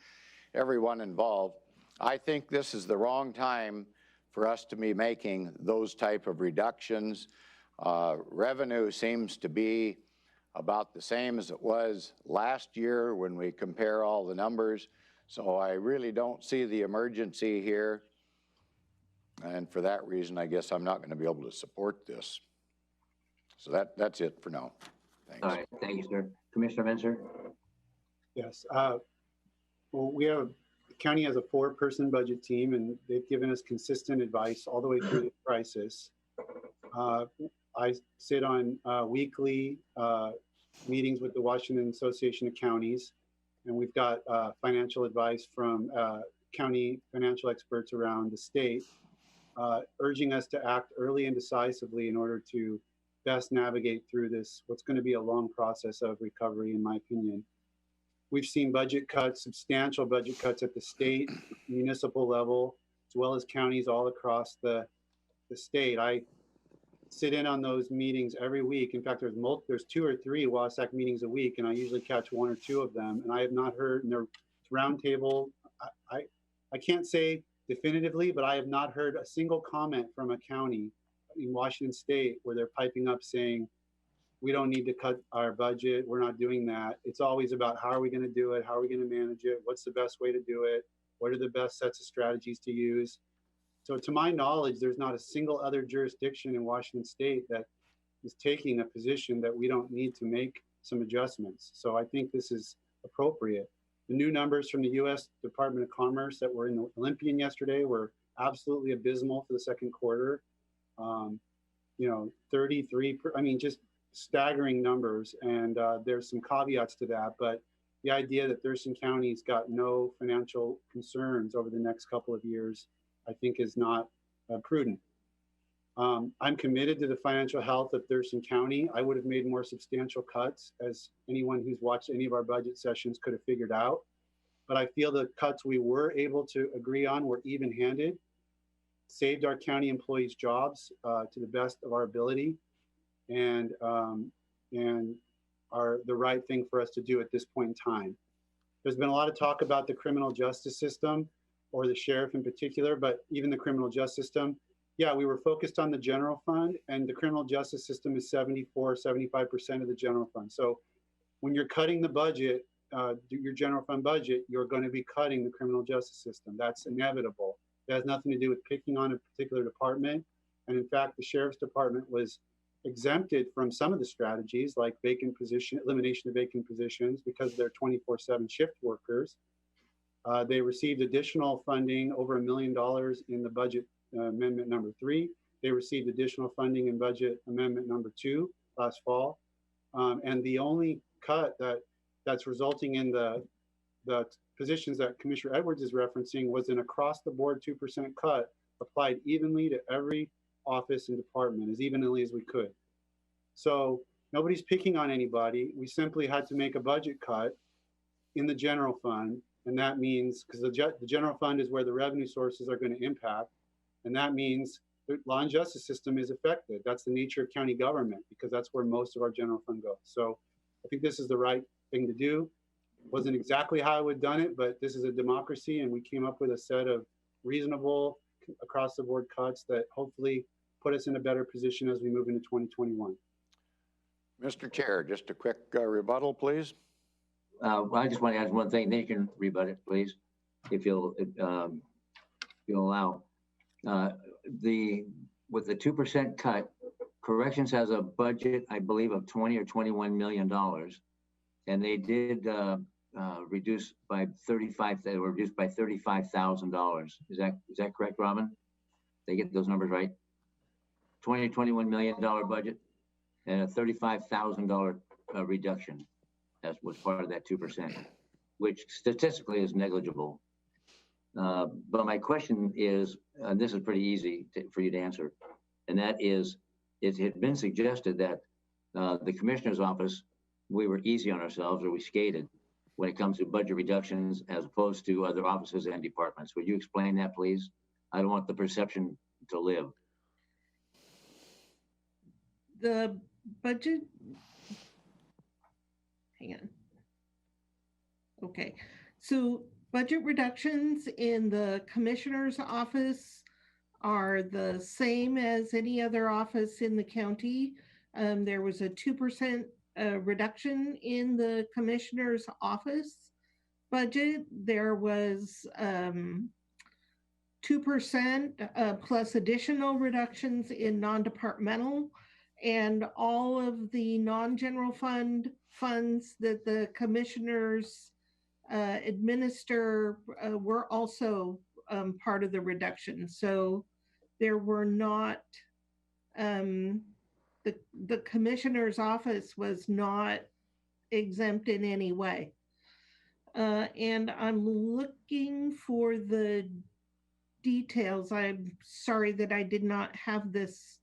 everyone involved. I think this is the wrong time for us to be making those type of reductions. Revenue seems to be about the same as it was last year when we compare all the numbers. So I really don't see the emergency here. And for that reason, I guess I'm not going to be able to support this. So that's it for now. Thanks. All right, thank you, sir. Commissioner Menzer? Yes. Well, the county has a 4-person budget team, and they've given us consistent advice all the way through the crisis. I sit on weekly meetings with the Washington Association of Counties, and we've got financial advice from county financial experts around the state, urging us to act early and decisively in order to best navigate through this, what's going to be a long process of recovery, in my opinion. We've seen budget cuts, substantial budget cuts at the state, municipal level, as well as counties all across the state. I sit in on those meetings every week. In fact, there's 2 or 3 WASAC meetings a week, and I usually catch 1 or 2 of them. And I have not heard, and they're roundtable. I can't say definitively, but I have not heard a single comment from a county in Washington State where they're piping up saying, we don't need to cut our budget, we're not doing that. It's always about how are we going to do it, how are we going to manage it, what's the best way to do it, what are the best sets of strategies to use. So to my knowledge, there's not a single other jurisdiction in Washington State that is taking a position that we don't need to make some adjustments. So I think this is appropriate. The new numbers from the U.S. Department of Commerce that were in the Olympian yesterday were absolutely abysmal for the second quarter. 33, just staggering numbers, and there's some caveats to that, but the idea that Thurston County's got no financial concerns over the next couple of years, I think is not prudent. I'm committed to the financial health of Thurston County. I would have made more substantial cuts, as anyone who's watched any of our budget sessions could have figured out. But I feel the cuts we were able to agree on were even-handed, saved our county employees' jobs to the best of our ability, and are the right thing for us to do at this point in time. There's been a lot of talk about the criminal justice system, or the sheriff in particular, but even the criminal justice system. Yeah, we were focused on the general fund, and the criminal justice system is 75% of the general fund. So when you're cutting the budget, your general fund budget, you're going to be cutting the criminal justice system. That's inevitable. It has nothing to do with picking on a particular department. And in fact, the sheriff's department was exempted from some of the strategies, like elimination of vacant positions, because they're 24/7 shift workers. They received additional funding, over $1 million in the budget amendment number 3. They received additional funding in budget amendment number 2 last fall. And the only cut that's resulting in the positions that Commissioner Edwards is referencing was an across-the-board 2% cut applied evenly to every office and department, as evenly as we could. So nobody's picking on anybody. We simply had to make a budget cut in the general fund. And that means, because the general fund is where the revenue sources are going to impact. And that means the law and justice system is affected. That's the nature of county government, because that's where most of our general fund goes. So I think this is the right thing to do. Wasn't exactly how I would have done it, but this is a democracy, and we came up with a set of reasonable across the board cuts that hopefully put us in a better position as we move into 2021. Mr. Chair, just a quick rebuttal, please. Well, I just want to add one thing, then you can rebut it, please, if you'll allow. With the 2% cut, corrections has a budget, I believe, of $20 or $21 million, and they did reduce by $35,000. Is that correct, Robin? They get those numbers right? $21 million budget and a $35,000 reduction. That was part of that 2%, which statistically is negligible. But my question is, and this is pretty easy for you to answer, and that is, it had been suggested that the commissioner's office, we were easy on ourselves, or we skated when it comes to budget reductions as opposed to other offices and departments. Would you explain that, please? I don't want the perception to live. The budget, hang on. Okay, so budget reductions in the commissioner's office are the same as any other office in the county. There was a 2% reduction in the commissioner's office budget. There was 2% plus additional reductions in non-departmental, and all of the non-general funds that the commissioners administer were also part of the reduction. So there were not, the commissioner's office was not exempt in any way. And I'm looking for the details. I'm sorry that I did not have this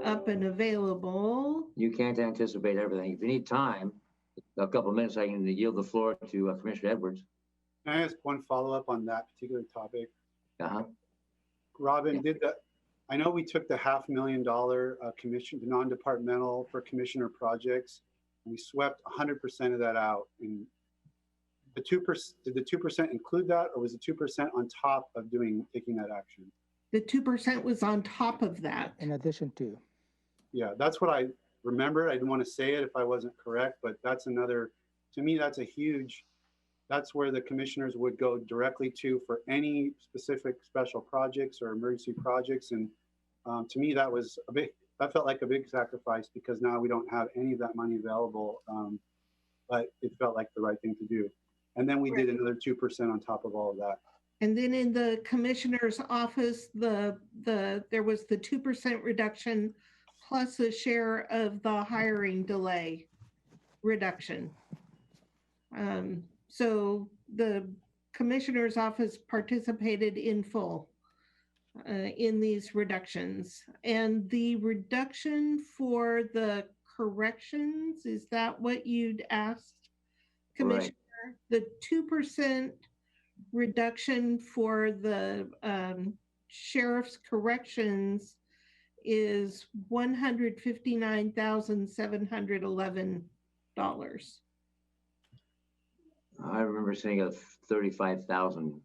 up and available. You can't anticipate everything. If you need time, a couple of minutes, I can yield the floor to Commissioner Edwards. Can I ask one follow-up on that particular topic? Uh-huh. Robin, I know we took the $500,000 commission, the non-departmental for commissioner projects, and we swept 100% of that out. And the 2%, did the 2% include that, or was the 2% on top of taking that action? The 2% was on top of that. In addition to. Yeah, that's what I remember. I didn't want to say it if I wasn't correct, but that's another, to me, that's that's where the commissioners would go directly to for any specific special projects or emergency projects. And to me, that felt like a big sacrifice, because now we don't have any of that money available, but it felt like the right thing to do. And then we did another 2% on top of all of that. And then in the commissioner's office, there was the 2% reduction plus a share of the hiring delay reduction. So the commissioner's office participated in full in these reductions. And the reduction for the corrections, is that what you'd asked, Commissioner? Right. The 2% reduction for the sheriff's corrections is $159,711. I remember saying a $35,000,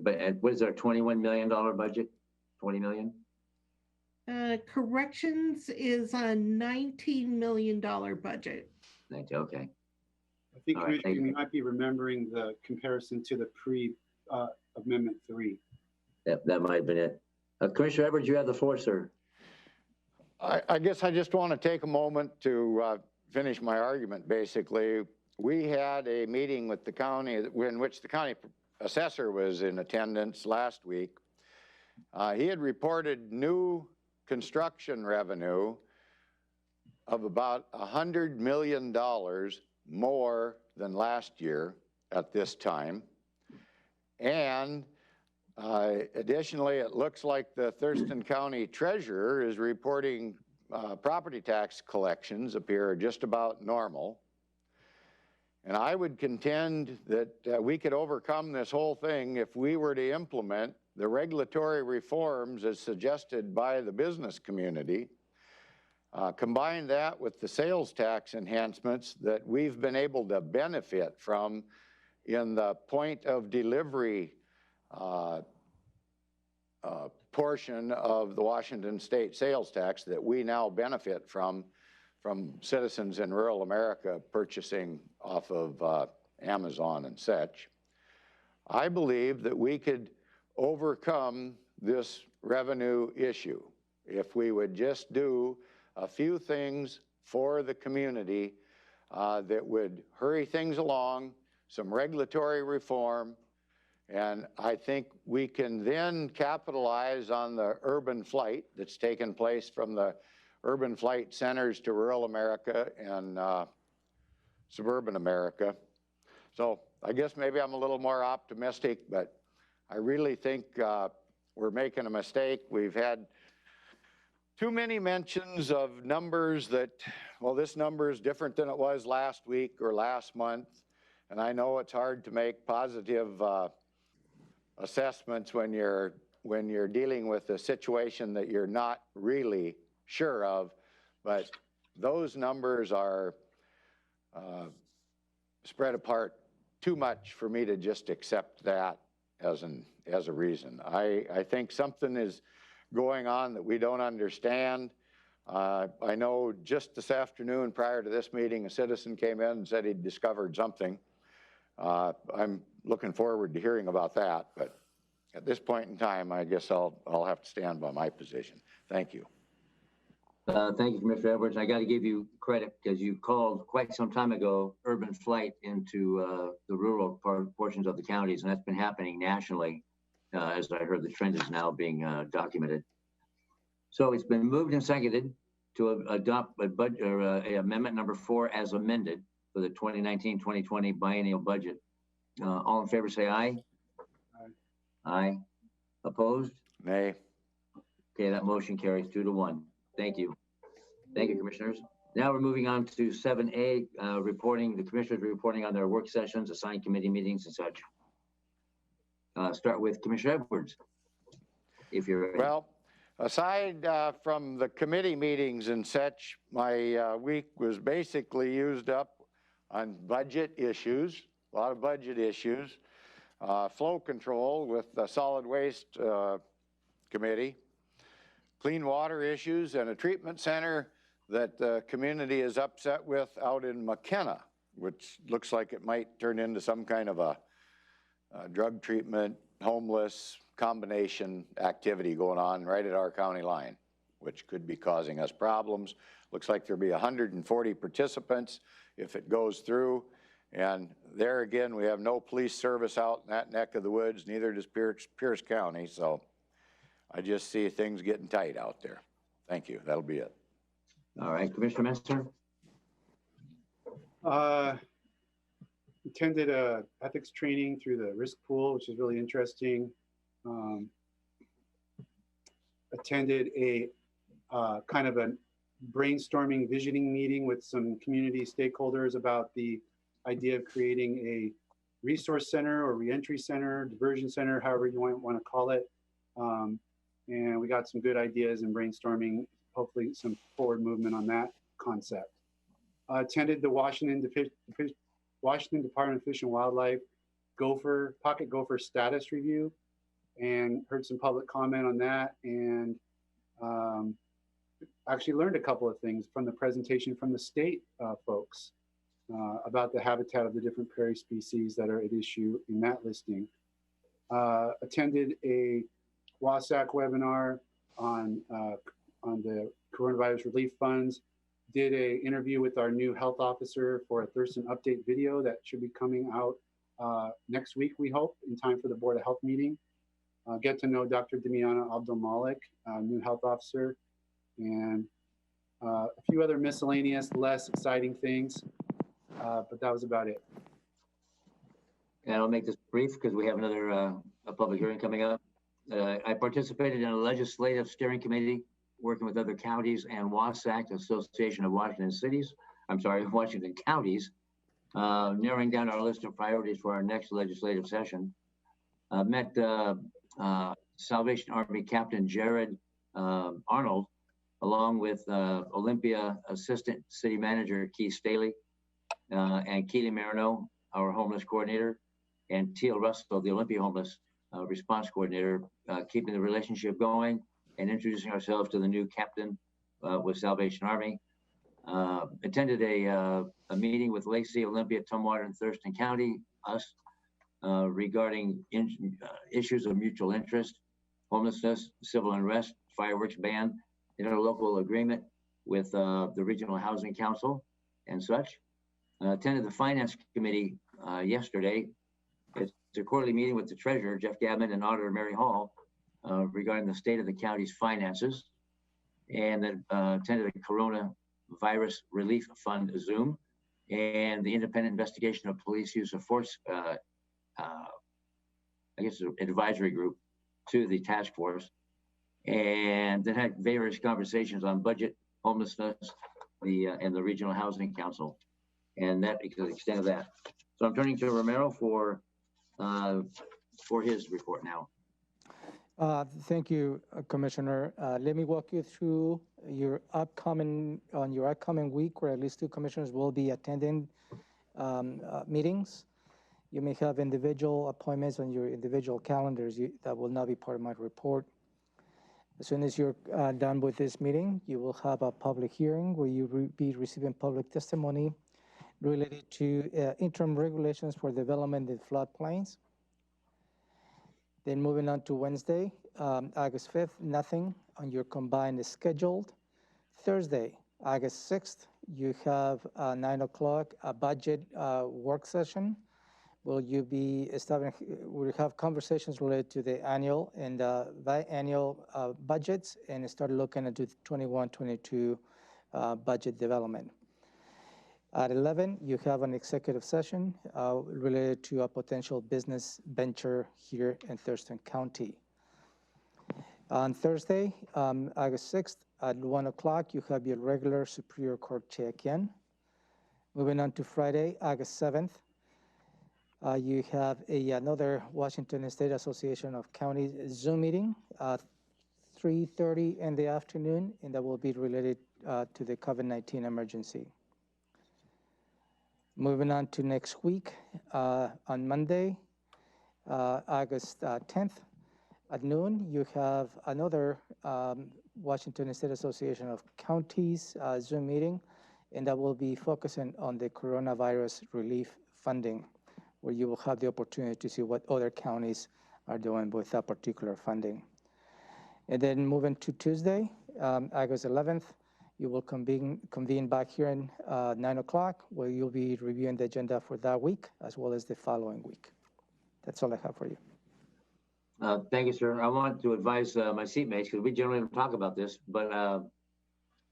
but what is our $21 million budget? 20 million? Corrections is a $19 million budget. Okay. I think, All right, Commissioner, you might be remembering the comparison to the pre-Amendment 3. That might have been it. Commissioner Edwards, you have the floor, sir. I guess I just want to take a moment to finish my argument, basically. We had a meeting with the county in which the county assessor was in attendance last week. He had reported new construction revenue of about $100 million more than last year at this time. And additionally, it looks like the Thurston County Treasurer is reporting property tax collections appear just about normal. And I would contend that we could overcome this whole thing if we were to implement the regulatory reforms as suggested by the business community. Combine that with the sales tax enhancements that we've been able to benefit from in the point of delivery portion of the Washington state sales tax that we now benefit from citizens in rural America purchasing off of Amazon and such. I believe that we could overcome this revenue issue if we would just do a few things for the community that would hurry things along, some regulatory reform, and I think we can then capitalize on the urban flight that's taken place from the urban flight centers to rural America and suburban America. So I guess maybe I'm a little more optimistic, but I really think we're making a mistake. We've had too many mentions of numbers that, well, this number is different than it was last week or last month. And I know it's hard to make positive assessments when you're dealing with a situation that you're not really sure of, but those numbers are spread apart too much for me to just accept that as a reason. I think something is going on that we don't understand. I know just this afternoon prior to this meeting, a citizen came in and said he'd discovered something. I'm looking forward to hearing about that, but at this point in time, I guess I'll have to stand by my position. Thank you. Thank you, Commissioner Edwards. I got to give you credit because you called quite some time ago urban flight into the rural portions of the counties, and that's been happening nationally, as I heard the trend is now being documented. So it's been moved and seconded to adopt a budget or amendment number 4 as amended for the 2019-2020 biennial budget. All in favor, say aye. Aye. Aye. Opposed? Nay. Okay, that motion carries 2-1. Thank you. Thank you, commissioners. Now we're moving on to 7A, reporting, the commissioners reporting on their work sessions, assigned committee meetings and such. Start with Commissioner Edwards, if you're ready. Well, aside from the committee meetings and such, my week was basically used up on budget issues, a lot of budget issues, flow control with the solid waste committee, clean water issues, and a treatment center that the community is upset with out in McKenna, which looks like it might turn into some kind of a drug treatment, homeless combination activity going on right at our county line, which could be causing us problems. Looks like there'll be 140 participants if it goes through. And there again, we have no police service out in that neck of the woods, neither does Pierce County. So I just see things getting tight out there. Thank you. That'll be it. All right, Commissioner Messer? Attended a ethics training through the risk pool, which is really interesting. Attended a kind of a brainstorming visioning meeting with some community stakeholders about the idea of creating a resource center or reentry center, diversion center, however you want to call it. And we got some good ideas and brainstorming, hopefully some forward movement on that concept. Attended the Washington Department of Fish and Wildlife pocket gopher status review, and heard some public comment on that, and actually learned a couple of things from the presentation from the state folks about the habitat of the different prairie species that are at issue in that listing. Attended a WASAC webinar on the coronavirus relief funds. Did a interview with our new health officer for a Thurston update video that should be coming out next week, we hope, in time for the Board of Health meeting. Get to know Dr. Damiana Abdul-Malik, new health officer, and a few other miscellaneous, less exciting things, but that was about it. And I'll make this brief because we have another a public hearing coming up. I participated in a legislative steering committee working with other counties and WASAC, Association of Washington Counties, narrowing down our list of priorities for our next legislative session. Met Salvation Army Captain Jared Arnold, along with Olympia Assistant City Manager Keith Staley, and Keely Marino, our homeless coordinator, and Teal Russell, the Olympia Homeless Response Coordinator, keeping the relationship going and introducing ourselves to the new captain with Salvation Army. Attended a meeting with Lacey, Olympia, Tumwater, and Thurston County, us, regarding issues of mutual interest, homelessness, civil unrest, fireworks ban, interlocal agreement with the Regional Housing Council and such. Attended the Finance Committee yesterday. It's a quarterly meeting with the Treasurer, Jeff Gabman, and Auditor Mary Hall regarding the state of the county's finances. And then attended a Coronavirus Relief Fund Zoom and the Independent Investigation of Police Use of Force, I guess, advisory group to the task force. And then had various conversations on budget, homelessness, and the Regional Housing Council. And that is the extent of that. So I'm turning to Romero for his report now. Thank you, Commissioner. Let me walk you through your upcoming week, where at least 2 commissioners will be attending meetings. You may have individual appointments on your individual calendars that will not be part of my report. As soon as you're done with this meeting, you will have a public hearing where you will be receiving public testimony related to interim regulations for development in floodplains. Then moving on to Wednesday, August 5th, nothing on your combined is scheduled. Thursday, August 6th, you have 9 o'clock, a budget work session. Will you be we'll have conversations related to the annual and biannual budgets and start looking at the 21-22 budget development. At 11, you have an executive session related to a potential business venture here in Thurston County. On Thursday, August 6th, at 1 o'clock, you have your regular Superior Court check-in. Moving on to Friday, August 7th, you have another Washington State Association of Counties Zoom meeting, 3:30 in the afternoon, and that will be related to the COVID-19 emergency. Moving on to next week, on Monday, August 10th, at noon, you have another Washington State Association of Counties Zoom meeting, and that will be focusing on the coronavirus relief funding, where you will have the opportunity to see what other counties are doing with that particular funding. And then moving to Tuesday, August 11th, you will convene back here at 9 o'clock, where you'll be reviewing the agenda for that week, as well as the following week. That's all I have for you. Thank you, sir. I want to advise my seatmates, because we generally don't talk about this, but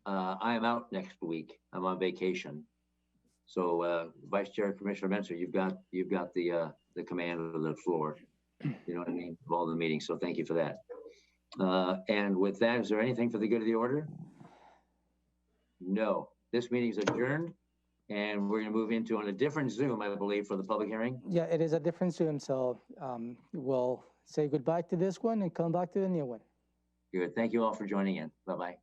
I am out next week. I'm on vacation. So, Vice Chair Commissioner Menser, you've got the command of the floor. You know what I mean, of all the meetings. So thank you for that. And with that, is there anything for the good of the order? No. This meeting is adjourned, and we're going to move into on a different Zoom, I believe, for the public hearing. Yeah, it is a different Zoom, so we'll say goodbye to this one and come back to the new one. Good. Thank you all for joining in. Bye-bye.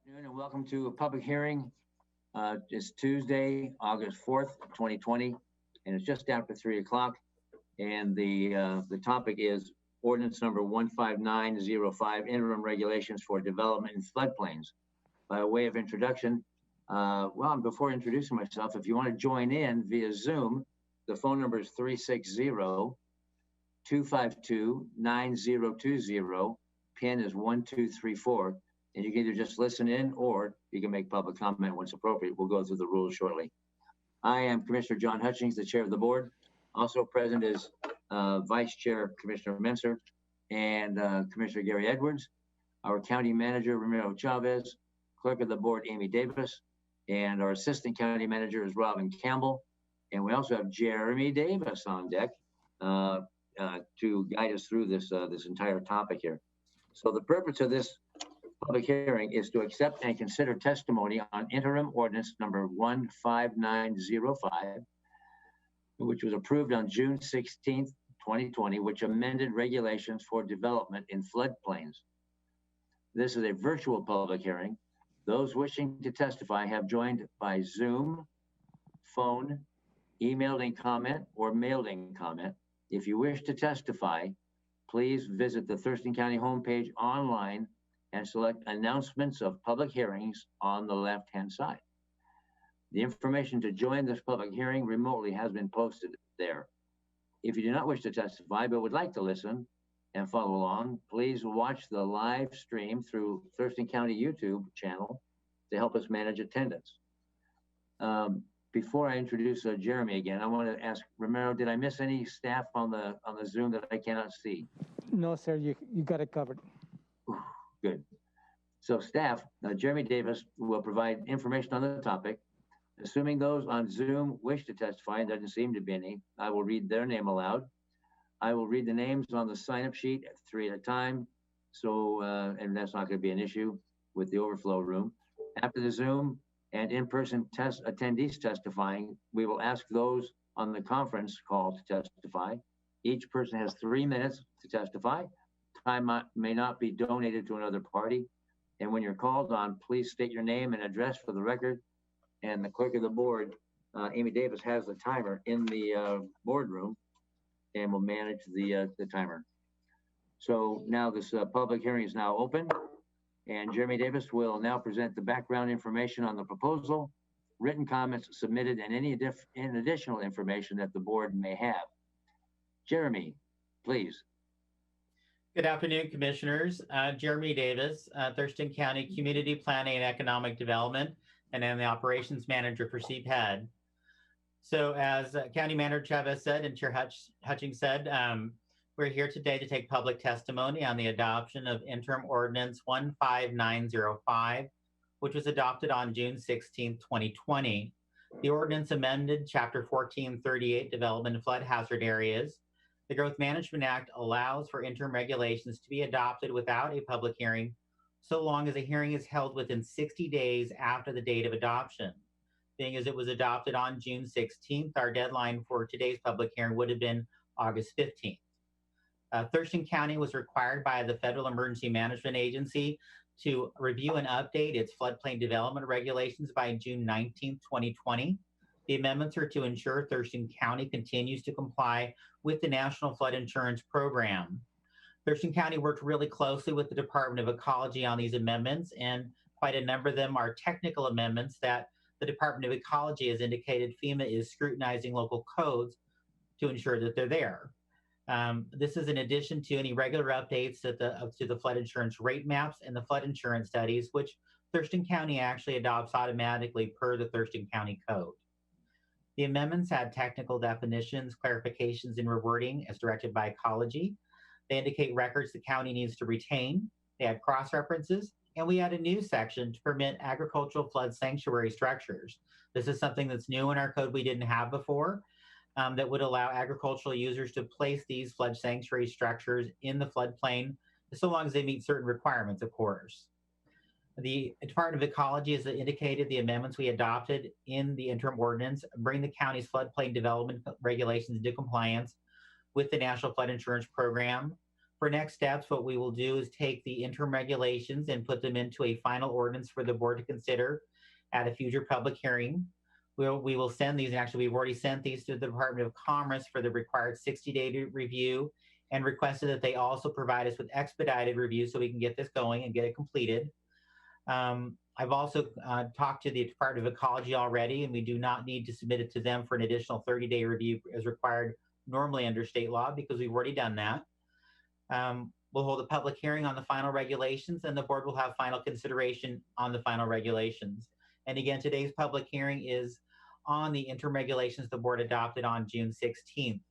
Good afternoon and welcome to a public hearing. It's Tuesday, August 4th, 2020, and it's just after 3 o'clock. And the topic is ordinance number 15905, interim regulations for development in floodplains. By way of introduction, well, before introducing myself, if you want to join in via Zoom, the phone number is 360-252-9020. PIN is 1234. And you can either just listen in or you can make public comment when it's appropriate. We'll go through the rules shortly. I am Commissioner John Hutchings, the chair of the board. Also present is Vice Chair Commissioner Menser and Commissioner Gary Edwards, our County Manager Ramiro Chavez, Clerk of the Board Amy Davis, and our Assistant County Manager is Robin Campbell. And we also have Jeremy Davis on deck to guide us through this entire topic here. So the purpose of this public hearing is to accept and consider testimony on interim ordinance number 15905, which was approved on June 16th, 2020, which amended regulations for development in floodplains. This is a virtual public hearing. Those wishing to testify have joined by Zoom, phone, emailed in comment, or mailed in comment. If you wish to testify, please visit the Thurston County homepage online and select announcements of public hearings on the left-hand side. The information to join this public hearing remotely has been posted there. If you do not wish to testify but would like to listen and follow along, please watch the live stream through Thurston County YouTube channel to help us manage attendance. Before I introduce Jeremy again, I want to ask Ramiro, did I miss any staff on the Zoom that I cannot see? No, sir, you got it covered. Good. So staff, Jeremy Davis will provide information on the topic. Assuming those on Zoom wish to testify, and doesn't seem to be any, I will read their name aloud. I will read the names on the sign-up sheet 3 at a time. So, and that's not going to be an issue with the overflow room. After the Zoom and in-person attendees testifying, we will ask those on the conference call to testify. Each person has 3 minutes to testify. Time may not be donated to another party. And when you're called on, please state your name and address for the record. And the clerk of the board, Amy Davis, has the timer in the boardroom and will manage the timer. So now this public hearing is now open, and Jeremy Davis will now present the background information on the proposal, written comments submitted, and any additional information that the board may have. Jeremy, please. Good afternoon, Commissioners. Jeremy Davis, Thurston County Community Planning and Economic Development, and I'm the Operations Manager for CPAD. So as County Manager Chavez said and Chair Hutchings said, we're here today to take public testimony on the adoption of Interim Ordinance 15905, which was adopted on June 16, 2020. The ordinance amended Chapter 1438, Development and Flood Hazard Areas. The Growth Management Act allows for interim regulations to be adopted without a public hearing, so long as a hearing is held within 60 days after the date of adoption. Being as it was adopted on June 16th, our deadline for today's public hearing would have been August 15th. Thurston County was required by the Federal Emergency Management Agency to review and update its floodplain development regulations by June 19th, 2020. The amendments are to ensure Thurston County continues to comply with the National Flood Insurance Program. Thurston County worked really closely with the Department of Ecology on these amendments, and quite a number of them are technical amendments that the Department of Ecology has indicated FEMA is scrutinizing local codes to ensure that they're there. This is in addition to any regular updates to the flood insurance rate maps and the flood insurance studies, which Thurston County actually adopts automatically per the Thurston County Code. The amendments had technical definitions, clarifications, and rewording as directed by Ecology. They indicate records the county needs to retain. They had cross-references, and we add a new section to permit agricultural flood sanctuary structures. This is something that's new in our code we didn't have before, that would allow agricultural users to place these flood sanctuary structures in the floodplain, so long as they meet certain requirements, of course. The Department of Ecology has indicated the amendments we adopted in the interim ordinance bring the county's floodplain development regulations into compliance with the National Flood Insurance Program. For next steps, what we will do is take the interim regulations and put them into a final ordinance for the board to consider at a future public hearing. We will send these, and actually we've already sent these to the Department of Commerce for the required 60-day review, and requested that they also provide us with expedited review so we can get this going and get it completed. I've also talked to the Department of Ecology already, and we do not need to submit it to them for an additional 30-day review as required normally under state law, because we've already done that. We'll hold a public hearing on the final regulations, and the board will have final consideration on the final regulations. And again, today's public hearing is on the interim regulations the board adopted on June 16th.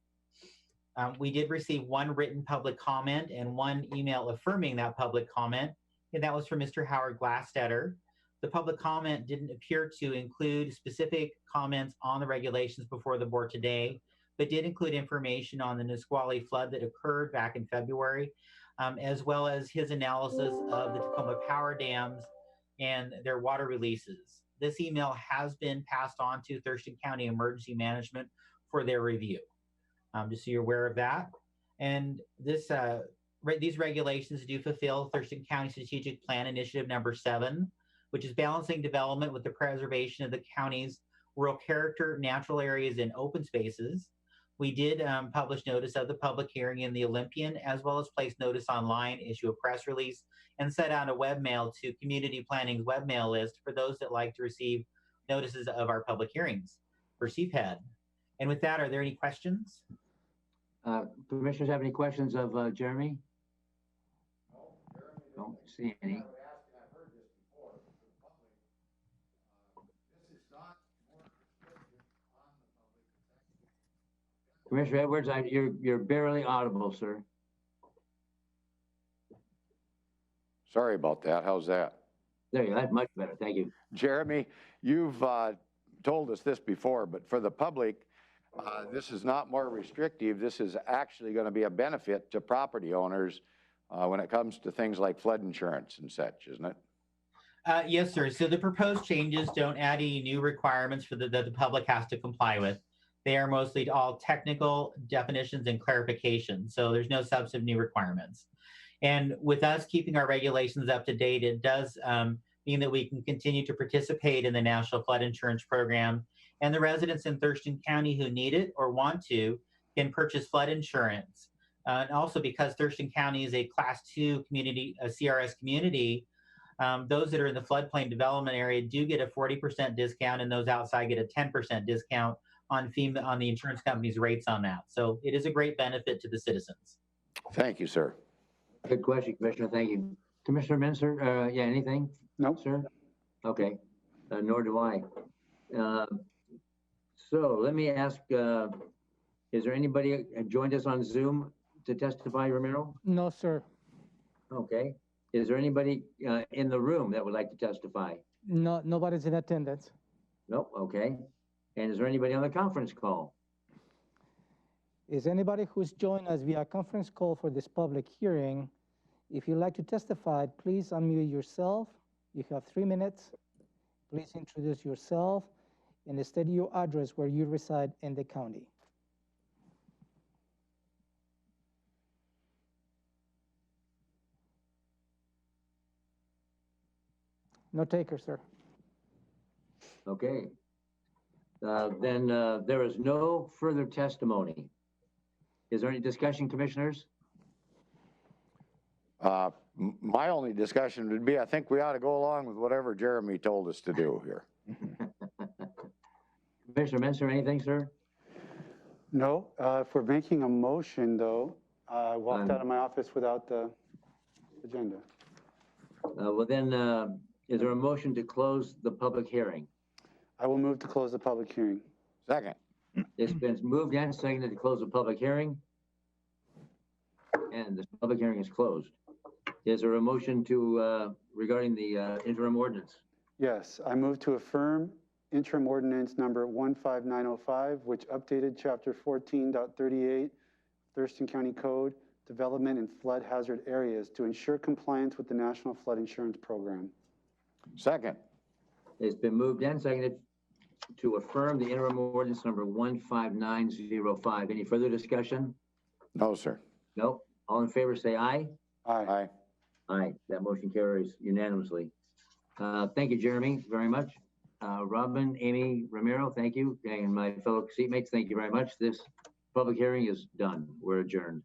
We did receive one written public comment and one email affirming that public comment, and that was from Mr. Howard Glastetter. The public comment didn't appear to include specific comments on the regulations before the board today, but did include information on the Nisqually flood that occurred back in February, as well as his analysis of the Tacoma Power Dams and their water releases. This email has been passed on to Thurston County Emergency Management for their review, just so you're aware of that. And this, these regulations do fulfill Thurston County Strategic Plan Initiative number 7, which is balancing development with the preservation of the county's rural character, natural areas, and open spaces. We did publish notice of the public hearing in the Olympian, as well as place notice online, issue a press release, and set out a webmail to Community Planning's webmail list for those that like to receive notices of our public hearings for CPAD. And with that, are there any questions? Commissioners have any questions of Jeremy? Don't see any. Commissioner Edwards, you're barely audible, sir. Sorry about that. How's that? There you go. That's much better. Thank you. Jeremy, you've told us this before, but for the public, this is not more restrictive. This is actually going to be a benefit to property owners when it comes to things like flood insurance and such, isn't it? Yes, sir. So the proposed changes don't add any new requirements that the public has to comply with. They are mostly all technical definitions and clarifications. So there's no substantive new requirements. And with us keeping our regulations up to date, it does mean that we can continue to participate in the National Flood Insurance Program. And the residents in Thurston County who need it or want to can purchase flood insurance. And also because Thurston County is a Class 2 community, a CRS community, those that are in the floodplain development area do get a 40% discount, and those outside get a 10% discount on the insurance company's rates on that. So it is a great benefit to the citizens. Thank you, sir. Good question, Commissioner. Thank you. Commissioner Minster, yeah, anything? No. Sir? Okay, nor do I. So let me ask, is there anybody joined us on Zoom to testify, Ramiro? No, sir. Okay. Is there anybody in the room that would like to testify? No, nobody's in attendance. Nope, okay. And is there anybody on the conference call? Is anybody who's joined us via conference call for this public hearing? If you'd like to testify, please unmute yourself. You have 3 minutes. Please introduce yourself and state your address where you reside in the county. No taker, sir. Okay. Then there is no further testimony. Is there any discussion, commissioners? My only discussion would be, I think we ought to go along with whatever Jeremy told us to do here. Commissioner Minster, anything, sir? No, if we're making a motion, though, I walked out of my office without the agenda. Well, then, is there a motion to close the public hearing? I will move to close the public hearing. Second. It's been moved and seconded to close the public hearing. And this public hearing is closed. Is there a motion to, regarding the interim ordinance? Yes, I move to affirm interim ordinance number 15905, which updated chapter 14.38 Thurston County Code, development in flood hazard areas to ensure compliance with the National Flood Insurance Program. Second. It's been moved and seconded to affirm the interim ordinance number 15905. Any further discussion? No, sir. No? All in favor say aye. Aye. Aye. Aye. That motion carries unanimously. Thank you, Jeremy, very much. Robin, Amy, Ramiro, thank you. And my fellow seatmates, thank you very much. This public hearing is done. We're adjourned.